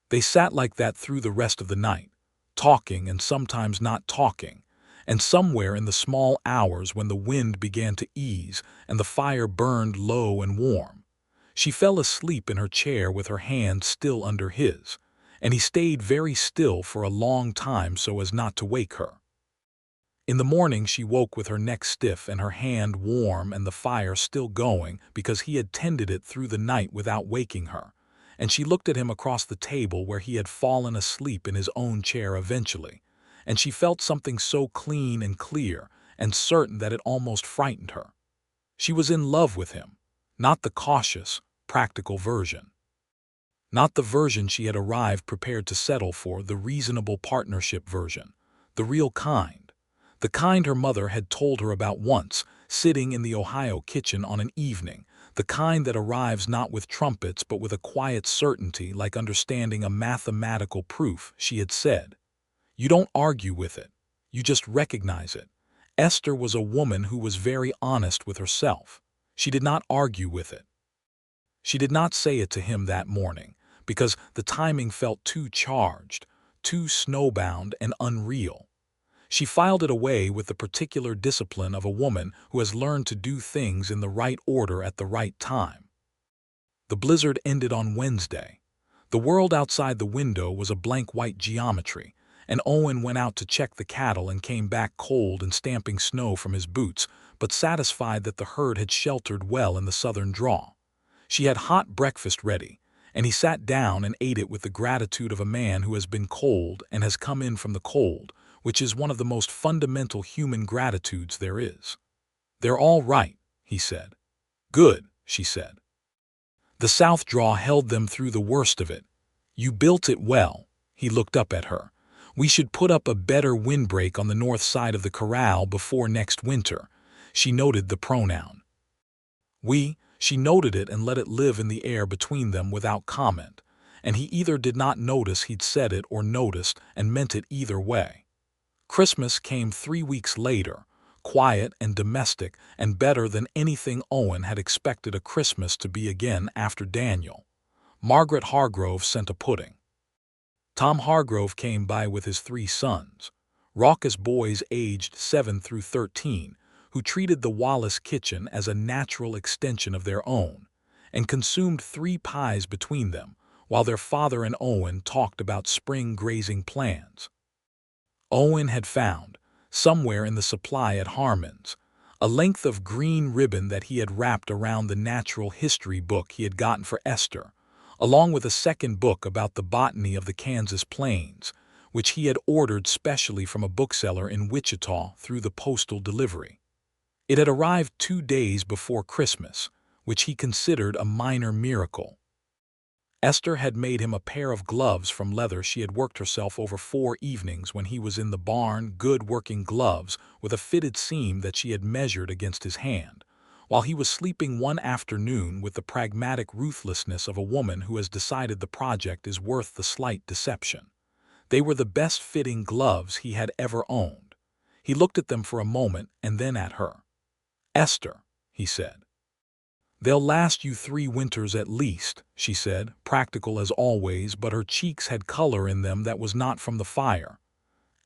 They sat like that through the rest of the night, talking and sometimes not talking, and somewhere in the small hours when the wind began to ease and the fire burned low and warm, she fell asleep in her chair with her hand still under his, and he stayed very still for a long time so as not to wake her. In the morning she woke with her neck stiff and her hand warm and the fire still going because he had tended it through the night without waking her, and she looked at him across the table where he had fallen asleep in his own chair eventually, and she felt something so clean and clear and certain that it almost frightened her. She was in love with him, not the cautious, practical version. Not the version she had arrived prepared to settle for, the reasonable partnership version, the real kind, the kind her mother had told her about once, sitting in the Ohio kitchen on an evening, the kind that arrives not with trumpets but with a quiet certainty like understanding a mathematical proof, she had said. You don't argue with it, you just recognize it. Esther was a woman who was very honest with herself. She did not argue with it. She did not say it to him that morning, because the timing felt too charged, too snowbound and unreal. She filed it away with the particular discipline of a woman who has learned to do things in the right order at the right time. The blizzard ended on Wednesday. The world outside the window was a blank white geometry, and Owen went out to check the cattle and came back cold and stamping snow from his boots, but satisfied that the herd had sheltered well in the southern draw. She had hot breakfast ready, and he sat down and ate it with the gratitude of a man who has been cold and has come in from the cold, which is one of the most fundamental human gratitudes there is. "They're all right," he said. "Good," she said. "The south draw held them through the worst of it. You built it well." He looked up at her. "We should put up a better windbreak on the north side of the corral before next winter." She noted the pronoun. She noted it and let it live in the air between them without comment, and he either did not notice he'd said it or noticed and meant it either way. Christmas came 3 weeks later, quiet and domestic and better than anything Owen had expected a Christmas to be again after Daniel. Margaret Hargrove sent a pudding. Tom Hargrove came by with his 3 sons, raucous boys aged 7 through 13, who treated the Wallace kitchen as a natural extension of their own, and consumed 3 pies between them, while their father and Owen talked about spring grazing plans. Owen had found, somewhere in the supply at Harmon's, a length of green ribbon that he had wrapped around the natural history book he had gotten for Esther, along with a second book about the botany of the Kansas plains, which he had ordered specially from a bookseller in Wichita through the postal delivery. It had arrived 2 days before Christmas, which he considered a minor miracle. Esther had made him a pair of gloves from leather she had worked herself over 4 evenings when he was in the barn, good working gloves with a fitted seam that she had measured against his hand, while he was sleeping one afternoon with the pragmatic ruthlessness of a woman who has decided the project is worth the slight deception. They were the best-fitting gloves he had ever owned. He looked at them for a moment and then at her. "Esther," he said. "They'll last you 3 winters at least," she said, practical as always, but her cheeks had color in them that was not from the fire.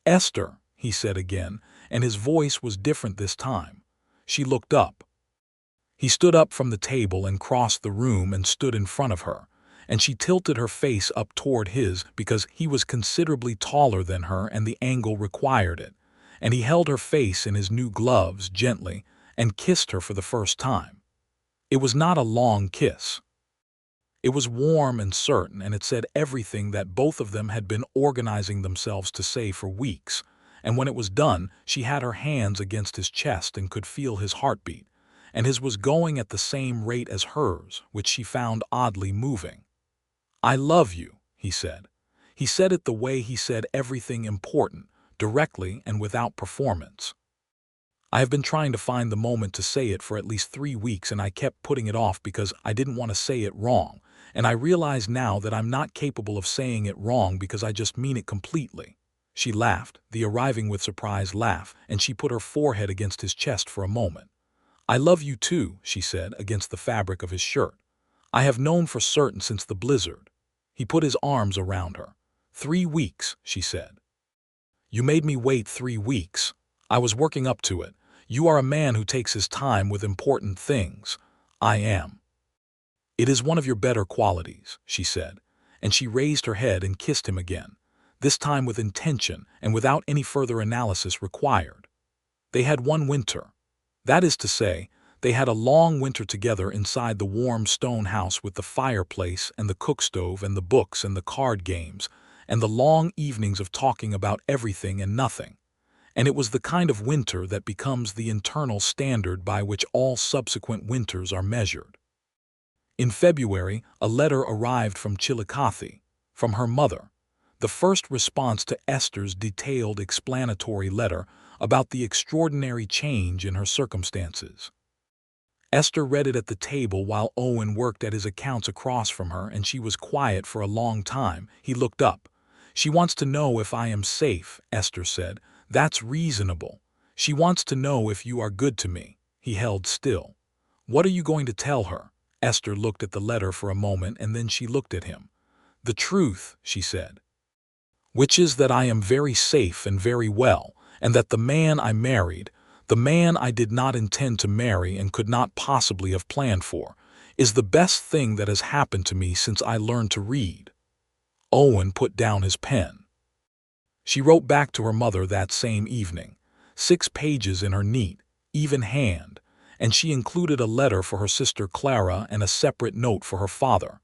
"Esther," he said again, and his voice was different this time. She looked up. He stood up from the table and crossed the room and stood in front of her, and she tilted her face up toward his because he was considerably taller than her and the angle required it, and he held her face in his new gloves gently and kissed her for the first time. It was not a long kiss. It was warm and certain, and it said everything that both of them had been organizing themselves to say for weeks, and when it was done, she had her hands against his chest and could feel his heartbeat, and his was going at the same rate as hers, which she found oddly moving. "I love you," he said. He said it the way he said everything important, directly and without performance. "I have been trying to find the moment to say it for at least 3 weeks, and I kept putting it off because I didn't want to say it wrong, and I realize now that I'm not capable of saying it wrong because I just mean it completely." She laughed, the arriving with surprise laugh, and she put her forehead against his chest for a moment. "I love you too," she said, against the fabric of his shirt. "I have known for certain since the blizzard." He put his arms around her. 3 weeks, she said. "You made me wait 3 weeks. I was working up to it. You are a man who takes his time with important things. I am." "It is one of your better qualities," she said, and she raised her head and kissed him again, this time with intention and without any further analysis required. They had one winter. That is to say, they had a long winter together inside the warm stone house with the fireplace and the cook stove and the books and the card games, and the long evenings of talking about everything and nothing. And it was the kind of winter that becomes the internal standard by which all subsequent winters are measured. In February, a letter arrived from Chillicothe, from her mother, the first response to Esther's detailed explanatory letter about the extraordinary change in her circumstances. Esther read it at the table while Owen worked at his accounts across from her, and she was quiet for a long time. He looked up. "She wants to know if I am safe," Esther said. "That's reasonable. She wants to know if you are good to me." He held still. "What are you going to tell her?" Esther looked at the letter for a moment and then she looked at him. "The truth," she said. "Which is that I am very safe and very well, and that the man I married, the man I did not intend to marry and could not possibly have planned for, is the best thing that has happened to me since I learned to read." Owen put down his pen. She wrote back to her mother that same evening, 6 pages in her neat, even hand, and she included a letter for her sister Clara and a separate note for her father.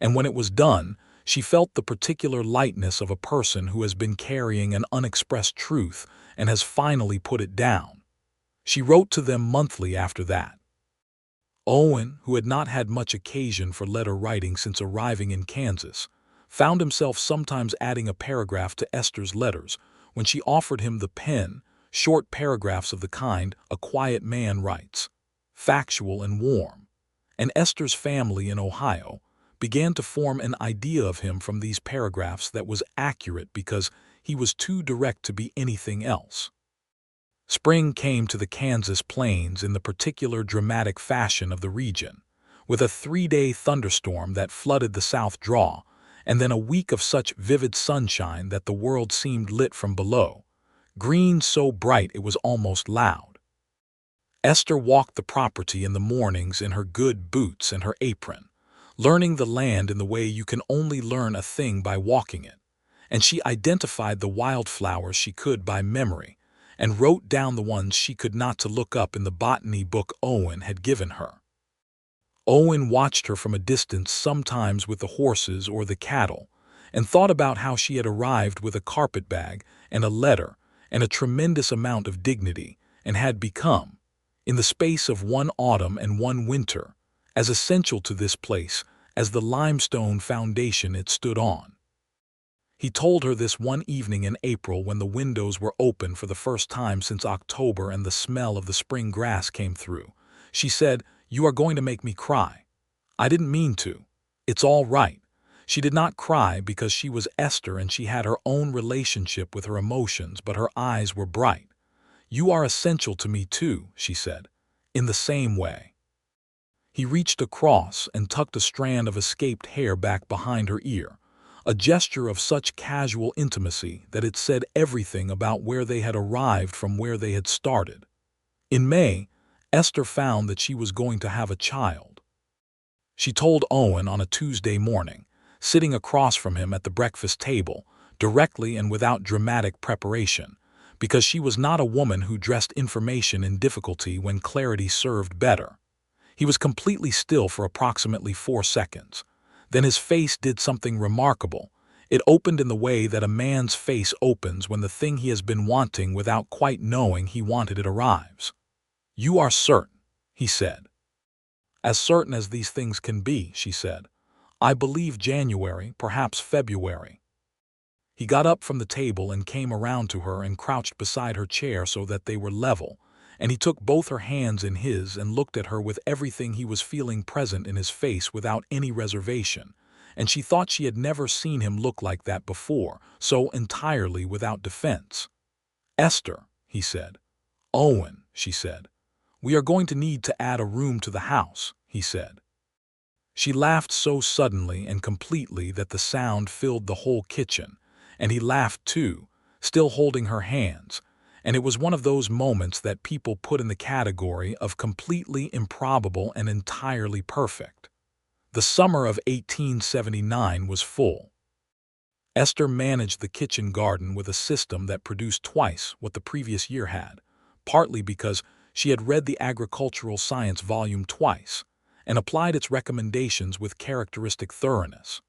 And when it was done, she felt the particular lightness of a person who has been carrying an unexpressed truth and has finally put it down. She wrote to them monthly after that. Owen, who had not had much occasion for letter writing since arriving in Kansas, found himself sometimes adding a paragraph to Esther's letters when she offered him the pen, short paragraphs of the kind a quiet man writes, factual and warm. And Esther's family in Ohio began to form an idea of him from these paragraphs that was accurate because he was too direct to be anything else. Spring came to the Kansas plains in the particular dramatic fashion of the region, with a 3-day thunderstorm that flooded the South Draw, and then a week of such vivid sunshine that the world seemed lit from below, green so bright it was almost loud. Esther walked the property in the mornings in her good boots and her apron, learning the land in the way you can only learn a thing by walking it, and she identified the wildflowers she could by memory, and wrote down the ones she could not to look up in the botany book Owen had given her. Owen watched her from a distance sometimes with the horses or the cattle, and thought about how she had arrived with a carpetbag and a letter and a tremendous amount of dignity, and had become, in the space of one autumn and one winter, as essential to this place as the limestone foundation it stood on. He told her this one evening in April when the windows were open for the first time since October and the smell of the spring grass came through. She said, "You are going to make me cry." I didn't mean to. It's all right. She did not cry because she was Esther and she had her own relationship with her emotions, but her eyes were bright. "You are essential to me too," she said, "in the same way." He reached across and tucked a strand of escaped hair back behind her ear, a gesture of such casual intimacy that it said everything about where they had arrived from where they had started. In May, Esther found that she was going to have a child. She told Owen on a Tuesday morning, sitting across from him at the breakfast table, directly and without dramatic preparation, because she was not a woman who dressed information in difficulty when clarity served better. He was completely still for approximately 4 seconds. Then his face did something remarkable. It opened in the way that a man's face opens when the thing he has been wanting without quite knowing he wanted it arrives. "You are certain," he said. "As certain as these things can be," she said. "I believe January, perhaps February." He got up from the table and came around to her and crouched beside her chair so that they were level, and he took both her hands in his and looked at her with everything he was feeling present in his face without any reservation, and she thought she had never seen him look like that before, so entirely without defense. "Esther," he said. "Owen," she said. "We are going to need to add a room to the house," he said. She laughed so suddenly and completely that the sound filled the whole kitchen, and he laughed too, still holding her hands, and it was one of those moments that people put in the category of completely improbable and entirely perfect. The summer of 1879 was full. Esther managed the kitchen garden with a system that produced twice what the previous year had, partly because she had read the agricultural science volume twice and applied its recommendations with characteristic thoroughness.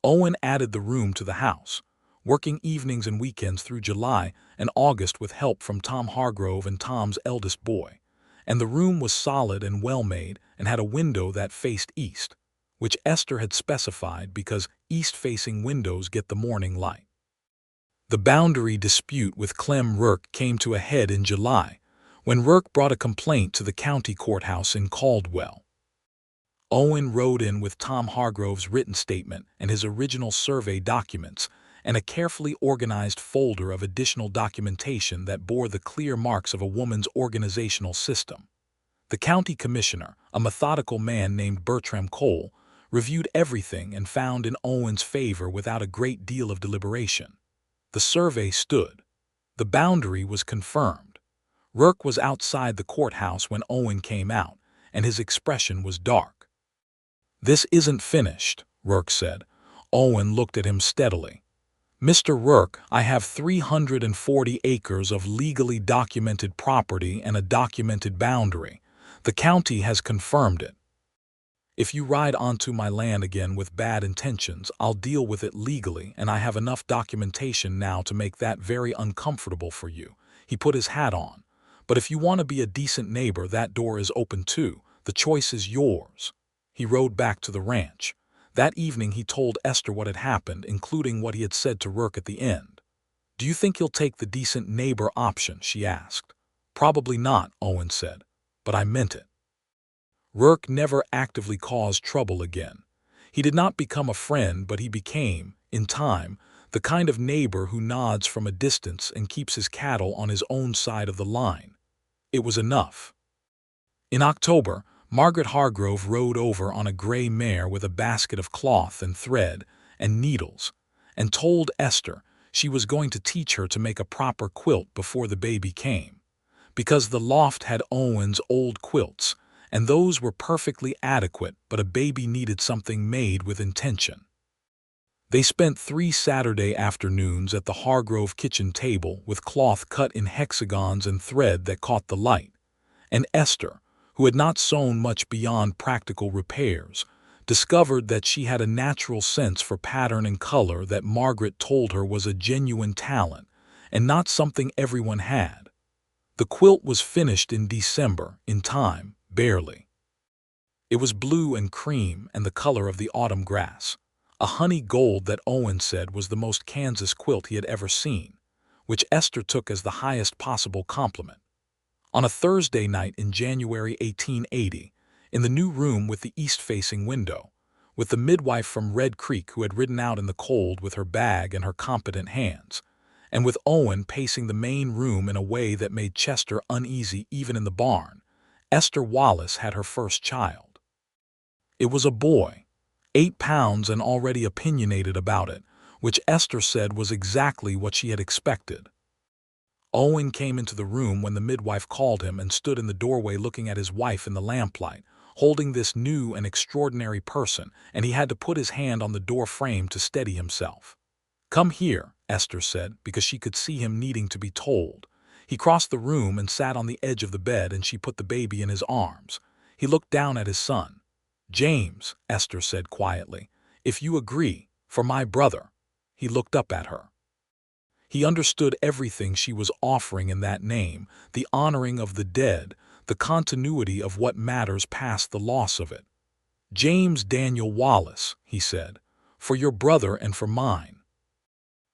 Owen added the room to the house, working evenings and weekends through July and August with help from Tom Hargrove and Tom's eldest boy, and the room was solid and well-made and had a window that faced east, which Esther had specified because east-facing windows get the morning light. The boundary dispute with Clem Rourke came to a head in July, when Rourke brought a complaint to the county courthouse in Caldwell. Owen rode in with Tom Hargrove's written statement and his original survey documents and a carefully organized folder of additional documentation that bore the clear marks of a woman's organizational system. The county commissioner, a methodical man named Bertram Cole, reviewed everything and found in Owen's favor without a great deal of deliberation. The survey stood. The boundary was confirmed. Rourke was outside the courthouse when Owen came out, and his expression was dark. "This isn't finished," Rourke said. Owen looked at him steadily. "Mr. Rourke, I have 340 acres of legally documented property and a documented boundary. The county has confirmed it. If you ride onto my land again with bad intentions, I'll deal with it legally, and I have enough documentation now to make that very uncomfortable for you." He put his hat on. "But if you want to be a decent neighbor, that door is open too. The choice is yours." He rode back to the ranch. That evening he told Esther what had happened, including what he had said to Rourke at the end. "Do you think he'll take the decent neighbor option?" she asked. "Probably not," Owen said, "but I meant it." Rourke never actively caused trouble again. He did not become a friend, but he became, in time, the kind of neighbor who nods from a distance and keeps his cattle on his own side of the line. It was enough. In October, Margaret Hargrove rode over on a gray mare with a basket of cloth and thread and needles, and told Esther she was going to teach her to make a proper quilt before the baby came, because the loft had Owen's old quilts, and those were perfectly adequate, but a baby needed something made with intention. They spent 3 Saturday afternoons at the Hargrove kitchen table with cloth cut in hexagons and thread that caught the light, and Esther, who had not sewn much beyond practical repairs, discovered that she had a natural sense for pattern and color that Margaret told her was a genuine talent, and not something everyone had. The quilt was finished in December, in time, barely. It was blue and cream and the color of the autumn grass, a honey gold that Owen said was the most Kansas quilt he had ever seen, which Esther took as the highest possible compliment. On a Thursday night in January 1880, in the new room with the east-facing window, with the midwife from Red Creek who had ridden out in the cold with her bag and her competent hands, and with Owen pacing the main room in a way that made Chester uneasy even in the barn, Esther Wallace had her first child. It was a boy, 8 pounds and already opinionated about it, which Esther said was exactly what she had expected. Owen came into the room when the midwife called him and stood in the doorway looking at his wife in the lamplight, holding this new and extraordinary person, and he had to put his hand on the door frame to steady himself. "Come here," Esther said, because she could see him needing to be told. He crossed the room and sat on the edge of the bed, and she put the baby in his arms. He looked down at his son. "James," Esther said quietly, "if you agree, for my brother." He looked up at her. He understood everything she was offering in that name, the honoring of the dead, the continuity of what matters past the loss of it. "James Daniel Wallace," he said, "for your brother and for mine."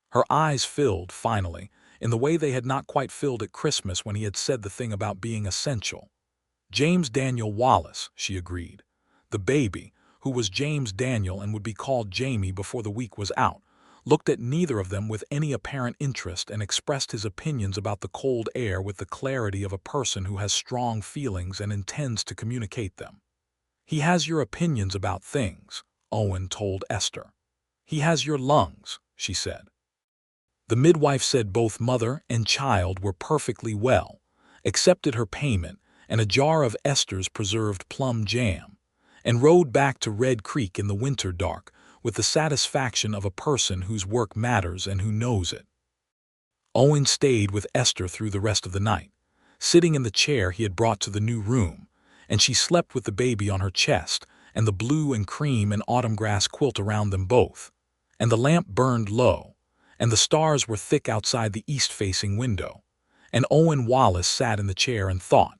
Her eyes filled, finally, in the way they had not quite filled at Christmas when he had said the thing about being essential. "James Daniel Wallace," she agreed. The baby, who was James Daniel and would be called Jamie before the week was out, looked at neither of them with any apparent interest and expressed his opinions about the cold air with the clarity of a person who has strong feelings and intends to communicate them. "He has your opinions about things," Owen told Esther. "He has your lungs," she said. The midwife said both mother and child were perfectly well, accepted her payment and a jar of Esther's preserved plum jam, and rode back to Red Creek in the winter dark with the satisfaction of a person whose work matters and who knows it. Owen stayed with Esther through the rest of the night, sitting in the chair he had brought to the new room, and she slept with the baby on her chest and the blue and cream and autumn grass quilt around them both, and the lamp burned low, and the stars were thick outside the east-facing window, and Owen Wallace sat in the chair and thought,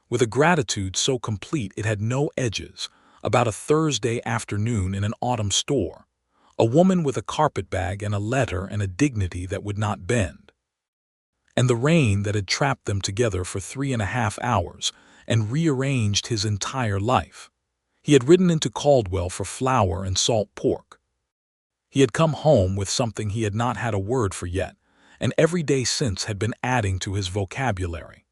with a gratitude so complete it had no edges, about a Thursday afternoon in an autumn store, a woman with a carpetbag and a letter and a dignity that would not bend, and the rain that had trapped them together for 3.5 hours and rearranged his entire life. He had ridden into Caldwell for flour and salt pork. He had come home with something he had not had a word for yet, and every day since had been adding to his vocabulary.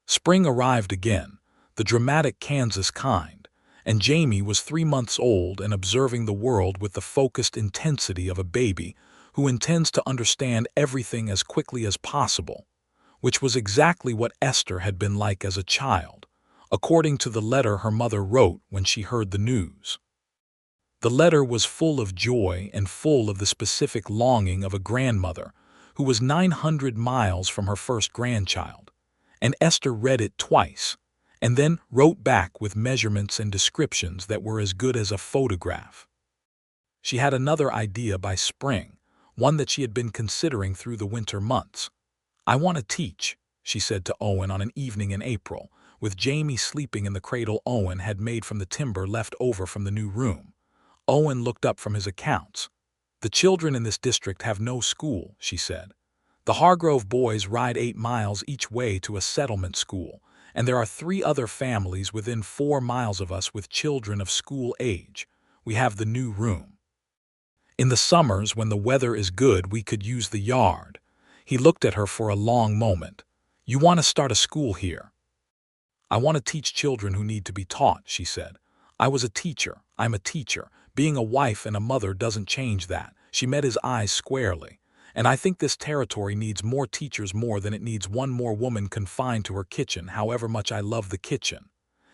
Spring arrived again, the dramatic Kansas kind, and Jamie was 3 months old and observing the world with the focused intensity of a baby who intends to understand everything as quickly as possible, which was exactly what Esther had been like as a child, according to the letter her mother wrote when she heard the news. The letter was full of joy and full of the specific longing of a grandmother who was 900 miles from her first grandchild, and Esther read it twice, and then wrote back with measurements and descriptions that were as good as a photograph. She had another idea by spring, one that she had been considering through the winter months. "I want to teach," she said to Owen on an evening in April, with Jamie sleeping in the cradle Owen had made from the timber left over from the new room. Owen looked up from his accounts. "The children in this district have no school," she said. "The Hargrove boys ride 8 miles each way to a settlement school, and there are 3 other families within 4 miles of us with children of school age. We have the new room. In the summers, when the weather is good, we could use the yard." He looked at her for a long moment. "You want to start a school here?" "I want to teach children who need to be taught," she said. "I was a teacher. I'm a teacher. Being a wife and a mother doesn't change that." She met his eyes squarely. "And I think this territory needs more teachers more than it needs one more woman confined to her kitchen, however much I love the kitchen."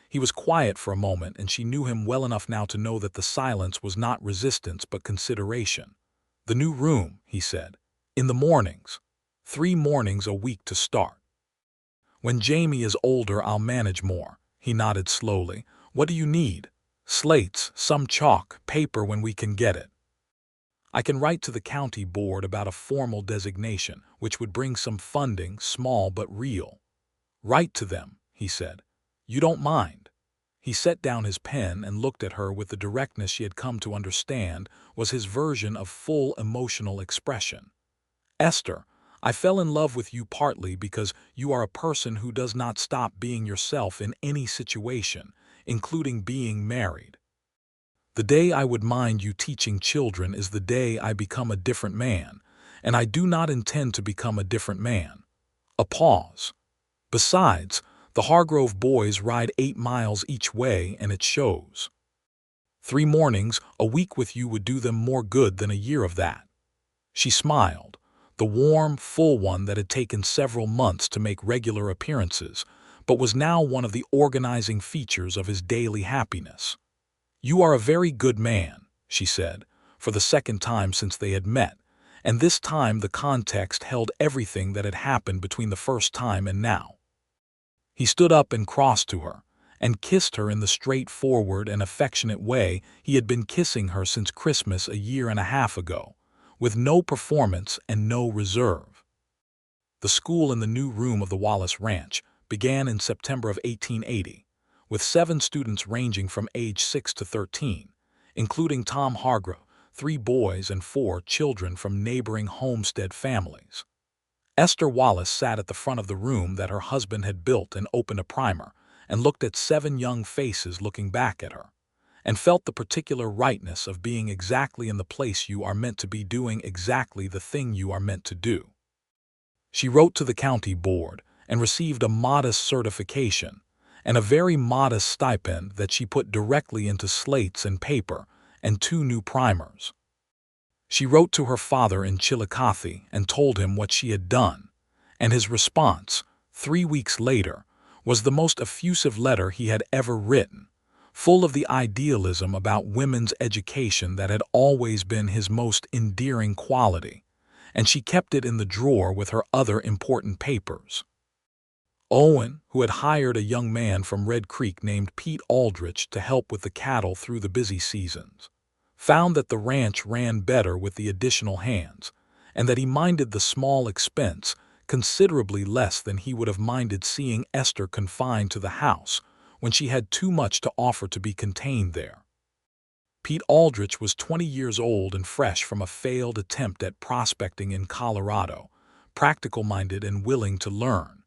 He was quiet for a moment, and she knew him well enough now to know that the silence was not resistance but consideration. "The new room," he said. "In the mornings. 3 mornings a week to start. When Jamie is older, I'll manage more." He nodded slowly. "What do you need?" "Slates, some chalk, paper when we can get it. I can write to the county board about a formal designation, which would bring some funding, small but real." "Write to them," he said. "You don't mind?" He set down his pen and looked at her with the directness she had come to understand was his version of full emotional expression. "Esther, I fell in love with you partly because you are a person who does not stop being yourself in any situation, including being married. The day I would mind you teaching children is the day I become a different man, and I do not intend to become a different man." A pause. "Besides, the Hargrove boys ride 8 miles each way, and it shows. 3 mornings a week with you would do them more good than a year of that." She smiled, the warm, full one that had taken several months to make regular appearances, but was now one of the organizing features of his daily happiness. "You are a very good man," she said, for the second time since they had met, and this time the context held everything that had happened between the first time and now. He stood up and crossed to her, and kissed her in the straightforward and affectionate way he had been kissing her since Christmas a year and a half ago, with no performance and no reserve. The school in the new room of the Wallace Ranch began in September of 1880, with 7 students ranging from age 6 to 13, including Tom Hargrove, 3 boys and 4 children from neighboring homestead families. Esther Wallace sat at the front of the room that her husband had built and opened a primer, and looked at 7 young faces looking back at her, and felt the particular rightness of being exactly in the place you are meant to be doing exactly the thing you are meant to do. She wrote to the county board and received a modest certification and a very modest stipend that she put directly into slates and paper and 2 new primers. She wrote to her father in Chillicothe and told him what she had done, and his response, 3 weeks later, was the most effusive letter he had ever written, full of the idealism about women's education that had always been his most endearing quality, and she kept it in the drawer with her other important papers. Owen, who had hired a young man from Red Creek named Pete Aldrich to help with the cattle through the busy seasons, found that the ranch ran better with the additional hands, and that he minded the small expense considerably less than he would have minded seeing Esther confined to the house when she had too much to offer to be contained there. Pete Aldrich was 20 years old and fresh from a failed attempt at prospecting in Colorado, practical-minded and willing to learn,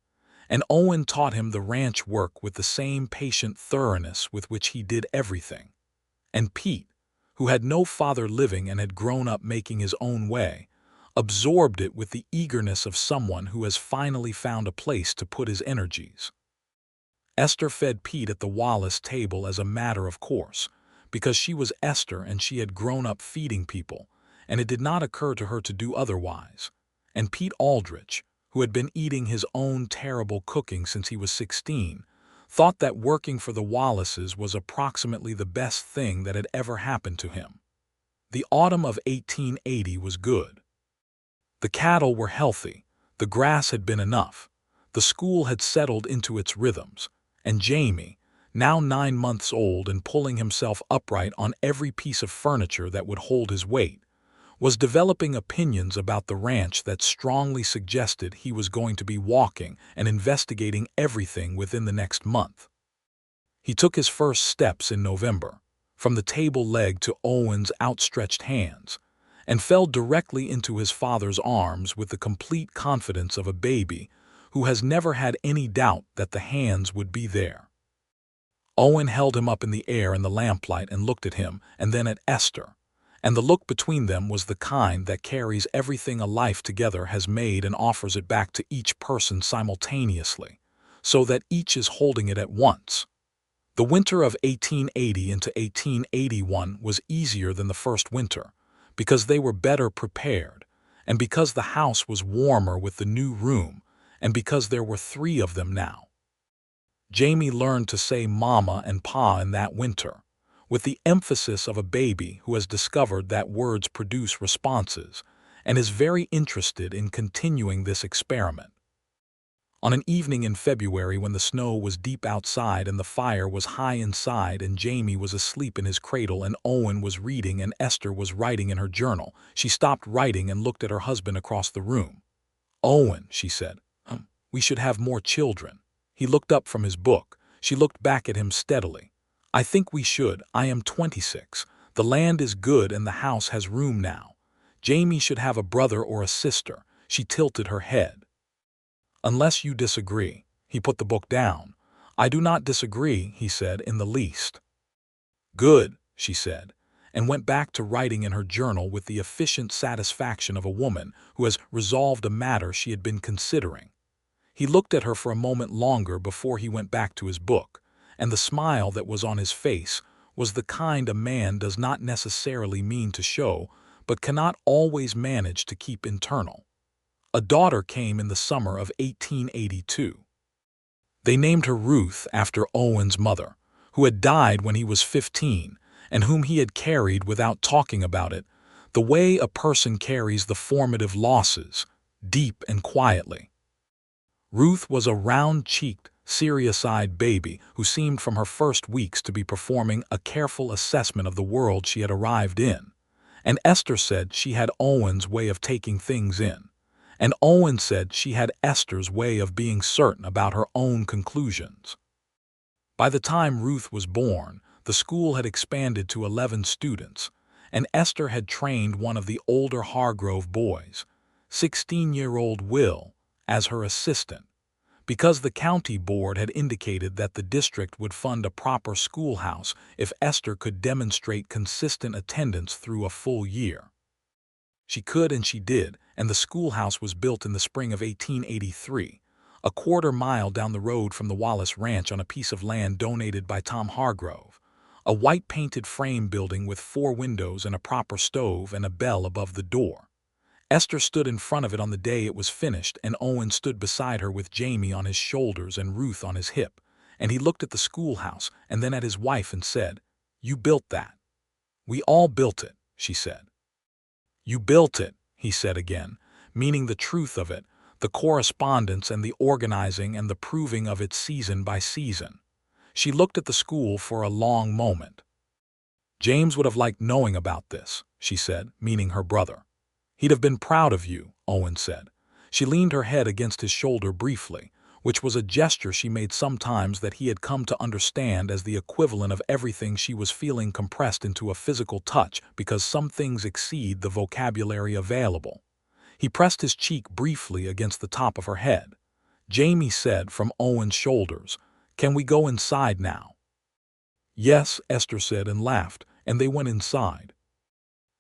and Owen taught him the ranch work with the same patient thoroughness with which he did everything. And Pete, who had no father living and had grown up making his own way, absorbed it with the eagerness of someone who has finally found a place to put his energies. Esther fed Pete at the Wallace table as a matter of course, because she was Esther and she had grown up feeding people, and it did not occur to her to do otherwise. And Pete Aldrich, who had been eating his own terrible cooking since he was 16, thought that working for the Wallaces was approximately the best thing that had ever happened to him. The autumn of 1880 was good. The cattle were healthy, the grass had been enough, the school had settled into its rhythms, and Jamie, now 9 months old and pulling himself upright on every piece of furniture that would hold his weight, was developing opinions about the ranch that strongly suggested he was going to be walking and investigating everything within the next month. He took his first steps in November, from the table leg to Owen's outstretched hands, and fell directly into his father's arms with the complete confidence of a baby who has never had any doubt that the hands would be there. Owen held him up in the air in the lamplight and looked at him and then at Esther, and the look between them was the kind that carries everything a life together has made and offers it back to each person simultaneously, so that each is holding it at once. The winter of 1880 into 1881 was easier than the first winter, because they were better prepared, and because the house was warmer with the new room, and because there were 3 of them now. Jamie learned to say Mama and Pa in that winter, with the emphasis of a baby who has discovered that words produce responses, and is very interested in continuing this experiment. On an evening in February when the snow was deep outside and the fire was high inside and Jamie was asleep in his cradle and Owen was reading and Esther was writing in her journal, she stopped writing and looked at her husband across the room. "Owen," she said, "we should have more children." He looked up from his book. She looked back at him steadily. "I think we should. I am 26. The land is good and the house has room now. Jamie should have a brother or a sister." She tilted her head. "Unless you disagree." He put the book down. "I do not disagree," he said, "in the least." "Good," she said, and went back to writing in her journal with the efficient satisfaction of a woman who has resolved a matter she had been considering. He looked at her for a moment longer before he went back to his book, and the smile that was on his face was the kind a man does not necessarily mean to show, but cannot always manage to keep internal. A daughter came in the summer of 1882. They named her Ruth after Owen's mother, who had died when he was 15, and whom he had carried without talking about it, the way a person carries the formative losses, deep and quietly. Ruth was a round-cheeked, serious-eyed baby who seemed from her first weeks to be performing a careful assessment of the world she had arrived in, and Esther said she had Owen's way of taking things in, and Owen said she had Esther's way of being certain about her own conclusions. By the time Ruth was born, the school had expanded to 11 students, and Esther had trained one of the older Hargrove boys, 16-year-old Will, as her assistant, because the county board had indicated that the district would fund a proper schoolhouse if Esther could demonstrate consistent attendance through a full year. She could and she did, and the schoolhouse was built in the spring of 1883, a quarter-mile down the road from the Wallace Ranch on a piece of land donated by Tom Hargrove, a white-painted frame building with 4 windows and a proper stove and a bell above the door. Esther stood in front of it on the day it was finished, and Owen stood beside her with Jamie on his shoulders and Ruth on his hip, and he looked at the schoolhouse and then at his wife and said, "You built that." "We all built it," she said. "You built it," he said again, meaning the truth of it, the correspondence and the organizing and the proving of it season by season. She looked at the school for a long moment. "James would have liked knowing about this," she said, meaning her brother. "He'd have been proud of you," Owen said. She leaned her head against his shoulder briefly, which was a gesture she made sometimes that he had come to understand as the equivalent of everything she was feeling compressed into a physical touch because some things exceed the vocabulary available. He pressed his cheek briefly against the top of her head. Jamie said from Owen's shoulders, "Can we go inside now?" "Yes," Esther said and laughed, and they went inside.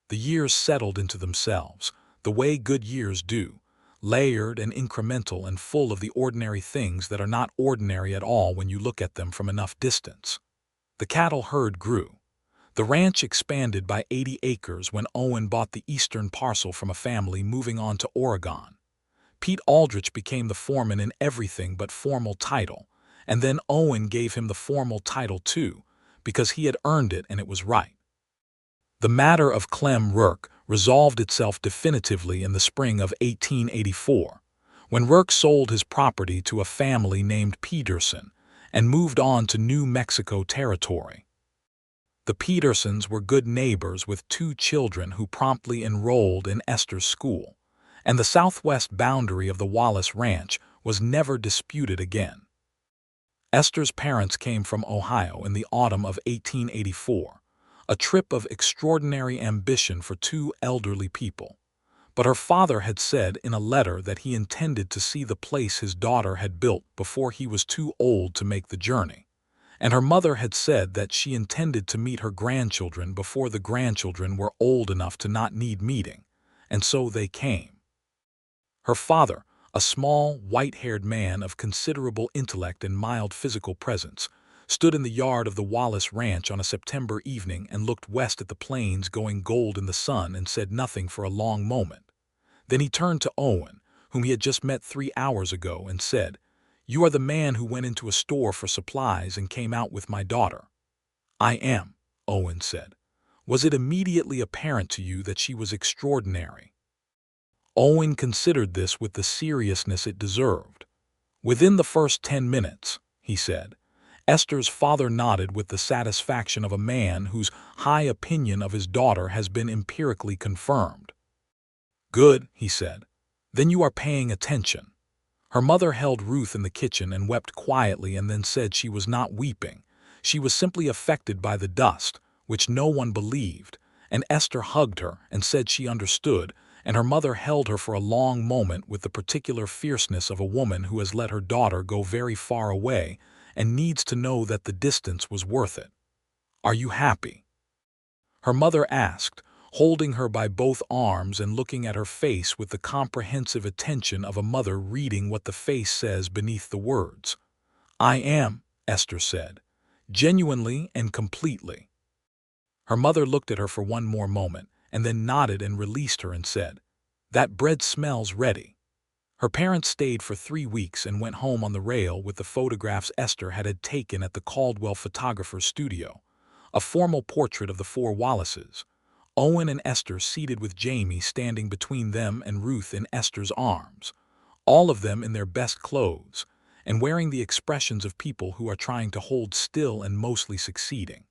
The years settled into themselves, the way good years do, layered and incremental and full of the ordinary things that are not ordinary at all when you look at them from enough distance. The cattle herd grew. The ranch expanded by 80 acres when Owen bought the eastern parcel from a family moving on to Oregon. Pete Aldrich became the foreman in everything but formal title, And then Owen gave him the formal title too, because he had earned it and it was right. The matter of Clem Rourke resolved itself definitively in the spring of 1884, when Rourke sold his property to a family named Peterson and moved on to New Mexico Territory. The Petersons were good neighbors with 2 children who promptly enrolled in Esther's school, and the southwest boundary of the Wallace Ranch was never disputed again. Esther's parents came from Ohio in the autumn of 1884, a trip of extraordinary ambition for 2 elderly people. But her father had said in a letter that he intended to see the place his daughter had built before he was too old to make the journey, and her mother had said that she intended to meet her grandchildren before the grandchildren were old enough to not need meeting, and so they came. Her father, a small, white-haired man of considerable intellect and mild physical presence, stood in the yard of the Wallace Ranch on a September evening and looked west at the plains going gold in the sun and said nothing for a long moment. Then he turned to Owen, whom he had just met 3 hours ago, and said, "You are the man who went into a store for supplies and came out with my daughter." "I am," Owen said. "Was it immediately apparent to you that she was extraordinary?" Owen considered this with the seriousness it deserved. "Within the first 10 minutes," he said. Esther's father nodded with the satisfaction of a man whose high opinion of his daughter has been empirically confirmed. "Good," he said. "Then you are paying attention." Her mother held Ruth in the kitchen and wept quietly and then said she was not weeping. She was simply affected by the dust, which no one believed, and Esther hugged her and said she understood, and her mother held her for a long moment with the particular fierceness of a woman who has let her daughter go very far away and needs to know that the distance was worth it. "Are you happy?" her mother asked, holding her by both arms and looking at her face with the comprehensive attention of a mother reading what the face says beneath the words. "I am," Esther said, "genuinely and completely." Her mother looked at her for one more moment, and then nodded and released her and said, "That bread smells ready." Her parents stayed for 3 weeks and went home on the rail with the photographs Esther had taken at the Caldwell photographer's studio, a formal portrait of the 4 Wallaces, Owen and Esther seated with Jamie standing between them and Ruth in Esther's arms, all of them in their best clothes, and wearing the expressions of people who are trying to hold still and mostly succeeding.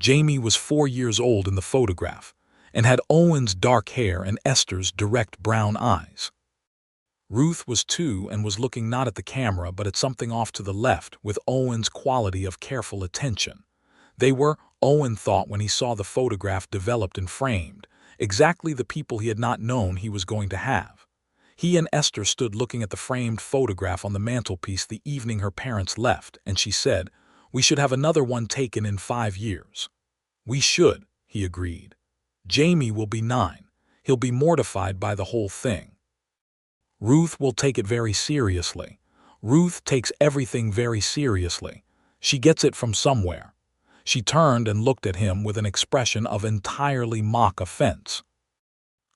Jamie was 4 years old in the photograph, and had Owen's dark hair and Esther's direct brown eyes. Ruth was 2 and was looking not at the camera but at something off to the left with Owen's quality of careful attention. They were, Owen thought when he saw the photograph developed and framed, exactly the people he had not known he was going to have. He and Esther stood looking at the framed photograph on the mantelpiece the evening her parents left, and she said, "We should have another one taken in 5 years." "We should," he agreed. "Jamie will be 9. He'll be mortified by the whole thing." "Ruth will take it very seriously. Ruth takes everything very seriously. She gets it from somewhere." She turned and looked at him with an expression of entirely mock offense.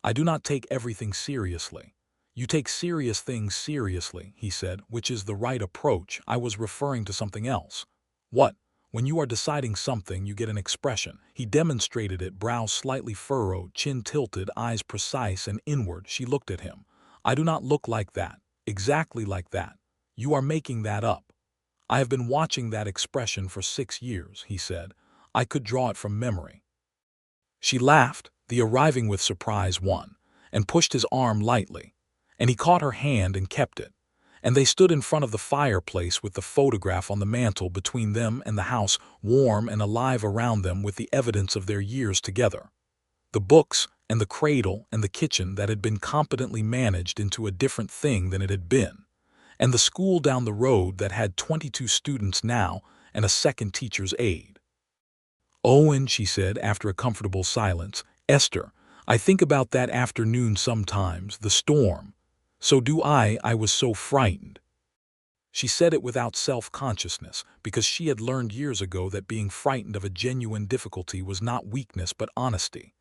"I do not take everything seriously. You take serious things seriously," he said, "which is the right approach. I was referring to something else." "What?" "When you are deciding something, you get an expression." He demonstrated it, brows slightly furrowed, chin tilted, eyes precise and inward. She looked at him. "I do not look like that, exactly like that. You are making that up." "I have been watching that expression for 6 years," he said. "I could draw it from memory." She laughed, the arriving with surprise one, and pushed his arm lightly, and he caught her hand and kept it, and they stood in front of the fireplace with the photograph on the mantel between them and the house warm and alive around them with the evidence of their years together. The books and the cradle and the kitchen that had been competently managed into a different thing than it had been, and the school down the road that had 22 students now and a second teacher's aide. "Owen," she said after a comfortable silence, "Esther, I think about that afternoon sometimes, the storm. So do I was so frightened." She said it without self-consciousness, because she had learned years ago that being frightened of a genuine difficulty was not weakness but honesty.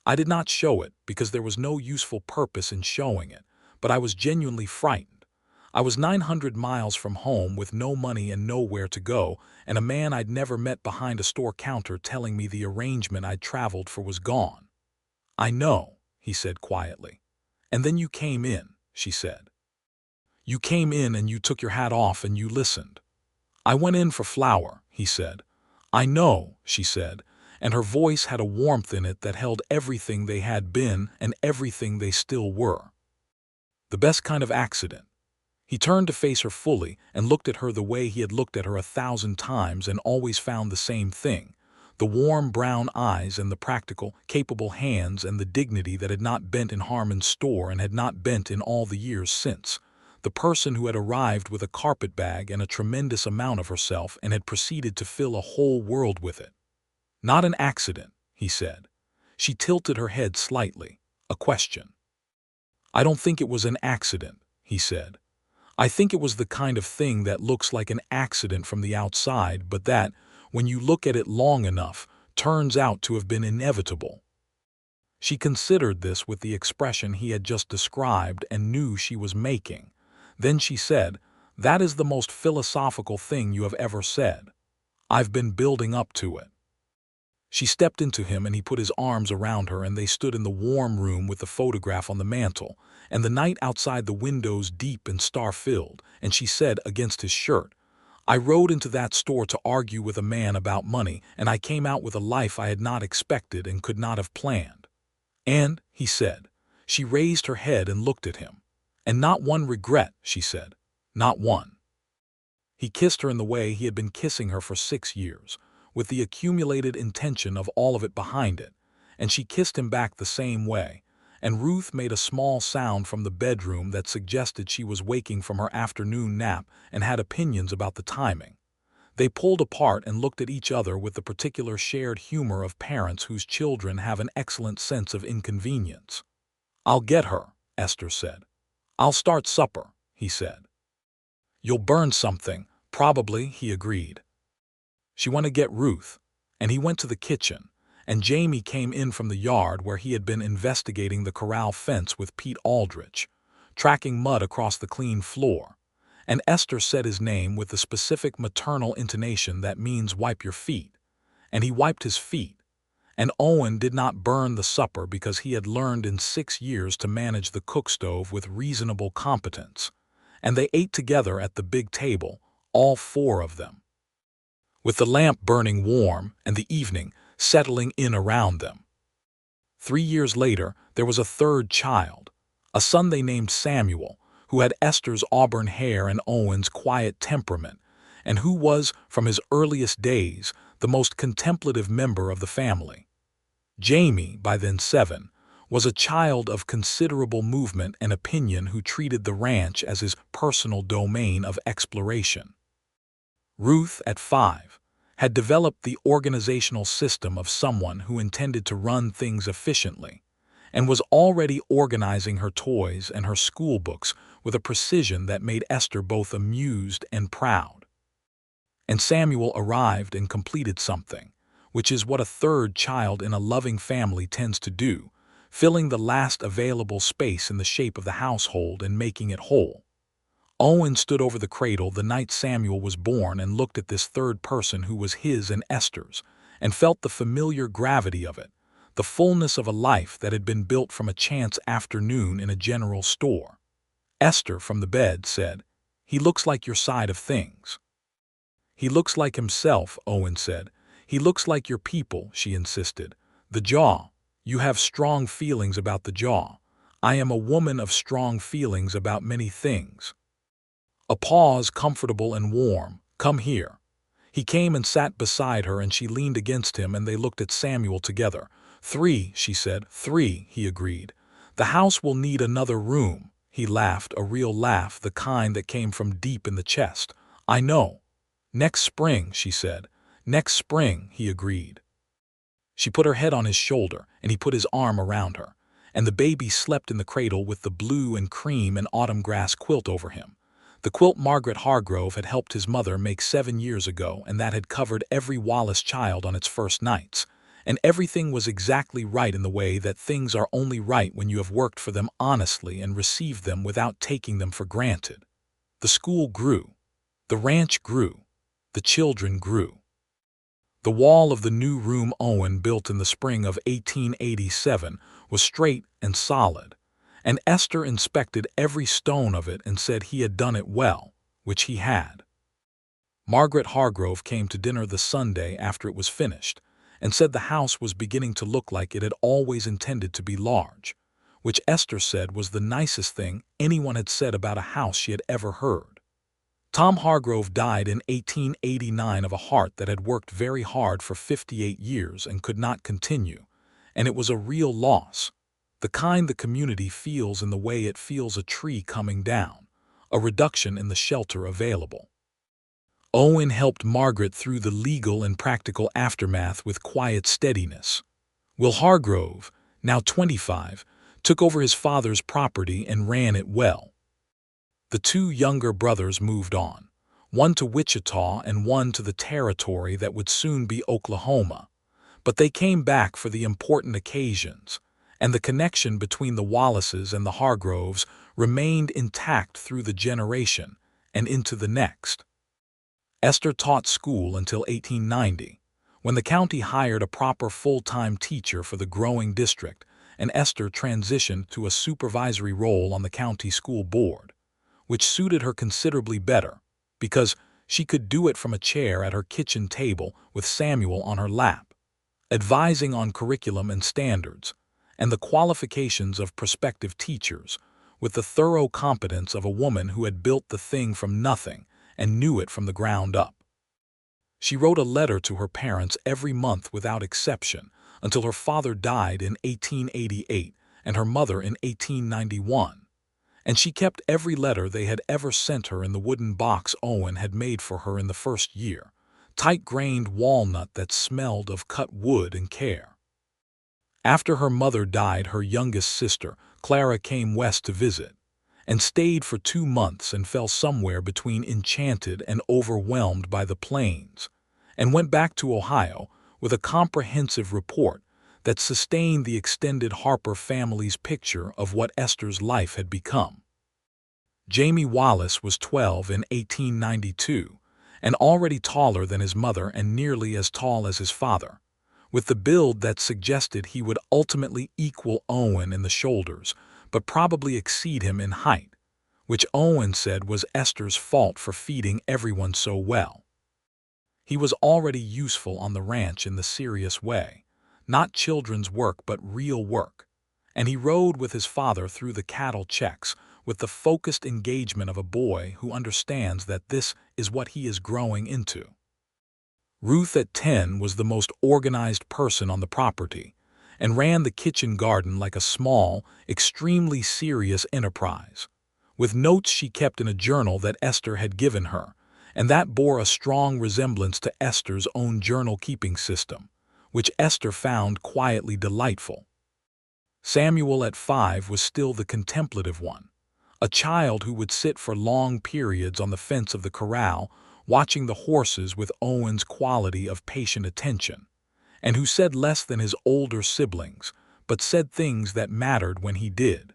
"I did not show it, because there was no useful purpose in showing it, but I was genuinely frightened. I was 900 miles from home with no money and nowhere to go, and a man I'd never met behind a store counter telling me the arrangement I'd traveled for was gone. "I know," he said quietly. "And then you came in," she said. "You came in and you took your hat off and you listened." "I went in for flour," he said. "I know," she said, and her voice had a warmth in it that held everything they had been and everything they still were. "The best kind of accident." He turned to face her fully and looked at her the way he had looked at her 1,000 times and always found the same thing: the warm brown eyes and the practical, capable hands and the dignity that had not bent in Harmon's store and had not bent in all the years since. The person who had arrived with a carpetbag and a tremendous amount of herself and had proceeded to fill a whole world with it. "Not an accident," he said. She tilted her head slightly. "A question." "I don't think it was an accident," he said. "I think it was the kind of thing that looks like an accident from the outside, but that, when you look at it long enough, turns out to have been inevitable." She considered this with the expression he had just described and knew she was making. Then she said, "That is the most philosophical thing you have ever said. I've been building up to it." She stepped into him and he put his arms around her and they stood in the warm room with the photograph on the mantel, and the night outside the windows deep and star-filled, and she said against his shirt, "I rode into that store to argue with a man about money, and I came out with a life I had not expected and could not have planned." "And," he said. She raised her head and looked at him. "And not one regret," she said. "Not one." He kissed her in the way he had been kissing her for 6 years, with the accumulated intention of all of it behind it, and she kissed him back the same way, and Ruth made a small sound from the bedroom that suggested she was waking from her afternoon nap and had opinions about the timing. They pulled apart and looked at each other with the particular shared humor of parents whose children have an excellent sense of inconvenience. "I'll get her," Esther said. "I'll start supper," he said. "You'll burn something, probably," he agreed. She went to get Ruth, and he went to the kitchen, and Jamie came in from the yard where he had been investigating the corral fence with Pete Aldrich, tracking mud across the clean floor, and Esther said his name with the specific maternal intonation that means "wipe your feet," and he wiped his feet, and Owen did not burn the supper because he had learned in 6 years to manage the cook stove with reasonable competence, and they ate together at the big table, all 4 of them, with the lamp burning warm and the evening settling in around them. 3 years later, there was a 3rd child, a son they named Samuel, who had Esther's auburn hair and Owen's quiet temperament, and who was, from his earliest days, the most contemplative member of the family. Jamie, by then 7, was a child of considerable movement and opinion who treated the ranch as his personal domain of exploration. Ruth, at 5, had developed the organizational system of someone who intended to run things efficiently, and was already organizing her toys and her school books with a precision that made Esther both amused and proud. And Samuel arrived and completed something, which is what a 3rd child in a loving family tends to do, filling the last available space in the shape of the household and making it whole. Owen stood over the cradle the night Samuel was born and looked at this 3rd person who was his and Esther's, and felt the familiar gravity of it, the fullness of a life that had been built from a chance afternoon in a general store. Esther, from the bed, said, "He looks like your side of things." "He looks like himself," Owen said. "He looks like your people," she insisted. "The jaw. You have strong feelings about the jaw. I am a woman of strong feelings about many things." A pause, comfortable and warm. "Come here." He came and sat beside her and she leaned against him and they looked at Samuel together. 3, she said. 3, he agreed. "The house will need another room." He laughed, a real laugh, the kind that came from deep in the chest. "I know." "Next spring," she said. "Next spring," he agreed. She put her head on his shoulder and he put his arm around her, and the baby slept in the cradle with the blue and cream and autumn grass quilt over him. The quilt Margaret Hargrove had helped his mother make 7 years ago, and that had covered every Wallace child on its first nights, and everything was exactly right in the way that things are only right when you have worked for them honestly and received them without taking them for granted. The school grew. The ranch grew. The children grew. The wall of the new room Owen built in the spring of 1887 was straight and solid, and Esther inspected every stone of it and said he had done it well, which he had. Margaret Hargrove came to dinner the Sunday after it was finished, and said the house was beginning to look like it had always intended to be large, which Esther said was the nicest thing anyone had said about a house she had ever heard. Tom Hargrove died in 1889 of a heart that had worked very hard for 58 years and could not continue, and it was a real loss, the kind the community feels in the way it feels a tree coming down, a reduction in the shelter available. Owen helped Margaret through the legal and practical aftermath with quiet steadiness. Will Hargrove, now 25, took over his father's property and ran it well. The two younger brothers moved on, one to Wichita and one to the territory that would soon be Oklahoma, but they came back for the important occasions, and the connection between the Wallaces and the Hargroves remained intact through the generation and into the next. Esther taught school until 1890, when the county hired a proper full-time teacher for the growing district, and Esther transitioned to a supervisory role on the county school board, which suited her considerably better, because she could do it from a chair at her kitchen table with Samuel on her lap, advising on curriculum and standards, and the qualifications of prospective teachers, with the thorough competence of a woman who had built the thing from nothing and knew it from the ground up. She wrote a letter to her parents every month without exception until her father died in 1888 and her mother in 1891. And she kept every letter they had ever sent her in the wooden box Owen had made for her in the first year, tight-grained walnut that smelled of cut wood and care. After her mother died, her youngest sister, Clara, came west to visit, and stayed for 2 months and fell somewhere between enchanted and overwhelmed by the plains, and went back to Ohio with a comprehensive report that sustained the extended Harper family's picture of what Esther's life had become. Jamie Wallace was 12 in 1892, and already taller than his mother and nearly as tall as his father, with the build that suggested he would ultimately equal Owen in the shoulders, but probably exceed him in height, which Owen said was Esther's fault for feeding everyone so well. He was already useful on the ranch in the serious way, not children's work but real work, and he rode with his father through the cattle checks with the focused engagement of a boy who understands that this is what he is growing into. Ruth at 10 was the most organized person on the property and ran the kitchen garden like a small, extremely serious enterprise, with notes she kept in a journal that Esther had given her, and that bore a strong resemblance to Esther's own journal-keeping system, which Esther found quietly delightful. Samuel at 5 was still the contemplative one, a child who would sit for long periods on the fence of the corral watching the horses with Owen's quality of patient attention, and who said less than his older siblings, but said things that mattered when he did.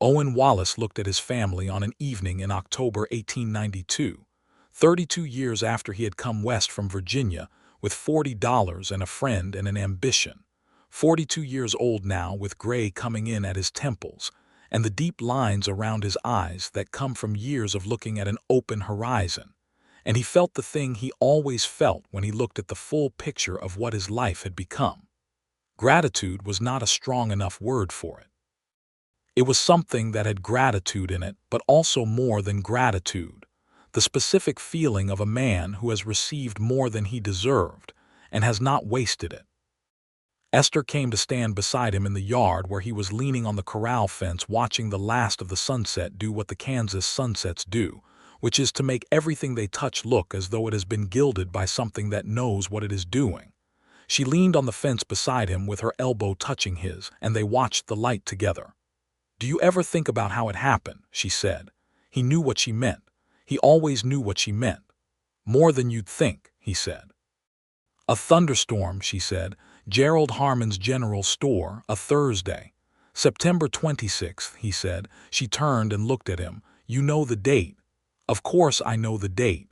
Owen Wallace looked at his family on an evening in October 1892, 32 years after he had come west from Virginia with $40 and a friend and an ambition, 42 years old now with gray coming in at his temples, and the deep lines around his eyes that come from years of looking at an open horizon, and he felt the thing he always felt when he looked at the full picture of what his life had become. Gratitude was not a strong enough word for it. It was something that had gratitude in it, but also more than gratitude, the specific feeling of a man who has received more than he deserved and has not wasted it. Esther came to stand beside him in the yard where he was leaning on the corral fence watching the last of the sunset do what the Kansas sunsets do, which is to make everything they touch look as though it has been gilded by something that knows what it is doing. She leaned on the fence beside him with her elbow touching his, and they watched the light together. "Do you ever think about how it happened?" she said. He knew what she meant. He always knew what she meant. "More than you'd think," he said. "A thunderstorm," she said. "Gerald Harmon's General Store, a Thursday. September 26th, he said. She turned and looked at him. "You know the date," Of course I know the date.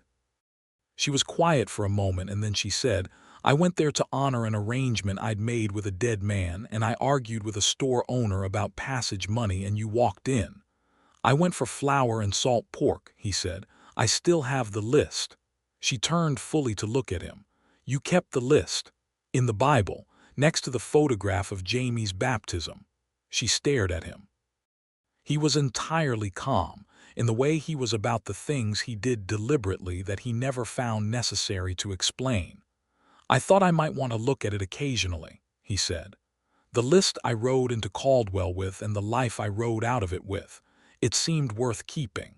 She was quiet for a moment and then she said, I went there to honor an arrangement I'd made with a dead man, and I argued with a store owner about passage money and you walked in. I went for flour and salt pork, he said. I still have the list. She turned fully to look at him. You kept the list. In the Bible, next to the photograph of Jamie's baptism. She stared at him. He was entirely calm, in the way he was about the things he did deliberately that he never found necessary to explain. I thought I might want to look at it occasionally, he said. The list I rode into Caldwell with and the life I rode out of it with. It seemed worth keeping.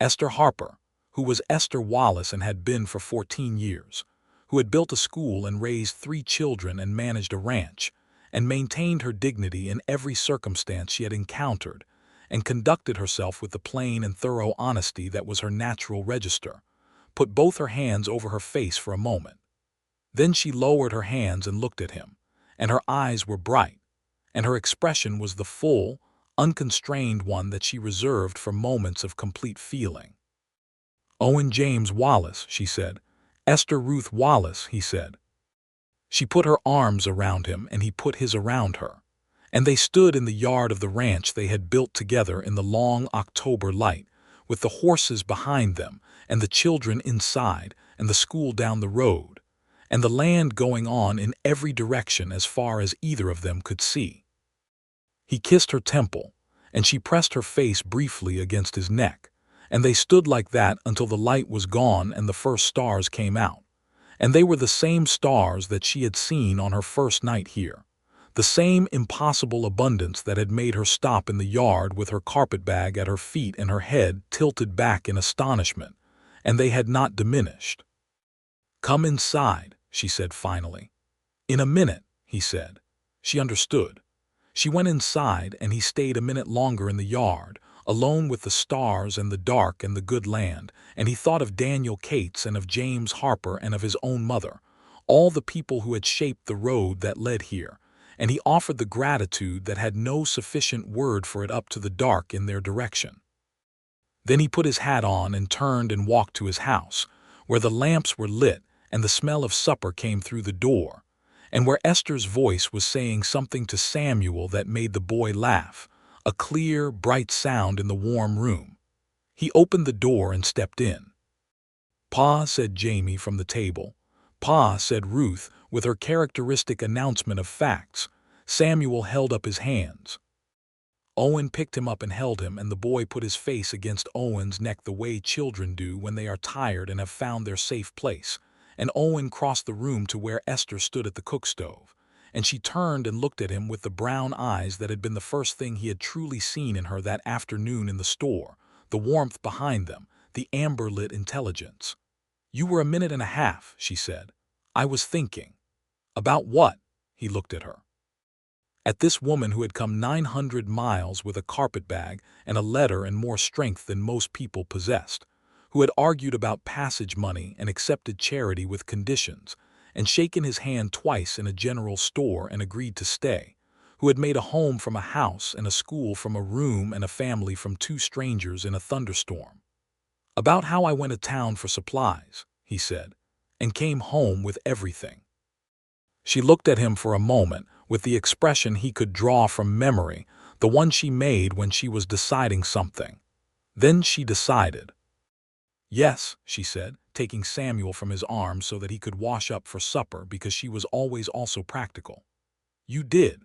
Esther Harper, who was Esther Wallace and had been for 14 years, who had built a school and raised 3 children and managed a ranch, and maintained her dignity in every circumstance she had encountered, and conducted herself with the plain and thorough honesty that was her natural register, put both her hands over her face for a moment. Then she lowered her hands and looked at him, and her eyes were bright, and her expression was the full, unconstrained one that she reserved for moments of complete feeling. Owen James Wallace, she said. Esther Ruth Wallace, he said. She put her arms around him and he put his around her, and they stood in the yard of the ranch they had built together in the long October light, with the horses behind them and the children inside and the school down the road, and the land going on in every direction as far as either of them could see. He kissed her temple, and she pressed her face briefly against his neck, and they stood like that until the light was gone and the first stars came out. And they were the same stars that she had seen on her first night here, the same impossible abundance that had made her stop in the yard with her carpetbag at her feet and her head tilted back in astonishment, and they had not diminished. Come inside, she said finally. In a minute, he said. She understood. She went inside, and he stayed a minute longer in the yard, alone with the stars and the dark and the good land, and he thought of Daniel Cates and of James Harper and of his own mother, all the people who had shaped the road that led here, and he offered the gratitude that had no sufficient word for it up to the dark in their direction. Then he put his hat on and turned and walked to his house, where the lamps were lit and the smell of supper came through the door, and where Esther's voice was saying something to Samuel that made the boy laugh, a clear, bright sound in the warm room. He opened the door and stepped in. Pa, said Jamie from the table. Pa, said Ruth, with her characteristic announcement of facts. Samuel held up his hands. Owen picked him up and held him, and the boy put his face against Owen's neck the way children do when they are tired and have found their safe place, and Owen crossed the room to where Esther stood at the cook stove, and she turned and looked at him with the brown eyes that had been the first thing he had truly seen in her that afternoon in the store, the warmth behind them, the amber-lit intelligence. You were a minute and a half, she said. I was thinking. About what? He looked at her. At this woman who had come 900 miles with a carpetbag and a letter and more strength than most people possessed, who had argued about passage money and accepted charity with conditions, and shaken his hand twice in a general store and agreed to stay, who had made a home from a house and a school from a room and a family from 2 strangers in a thunderstorm. About how I went to town for supplies, he said, and came home with everything. She looked at him for a moment with the expression he could draw from memory, the one she made when she was deciding something. Then she decided. Yes, she said, taking Samuel from his arms so that he could wash up for supper because she was always also practical. You did.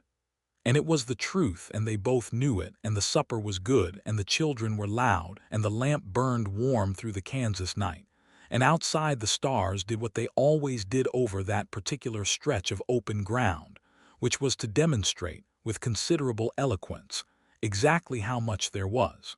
And it was the truth, and they both knew it, and the supper was good, and the children were loud, and the lamp burned warm through the Kansas night, and outside the stars did what they always did over that particular stretch of open ground, which was to demonstrate, with considerable eloquence, exactly how much there was.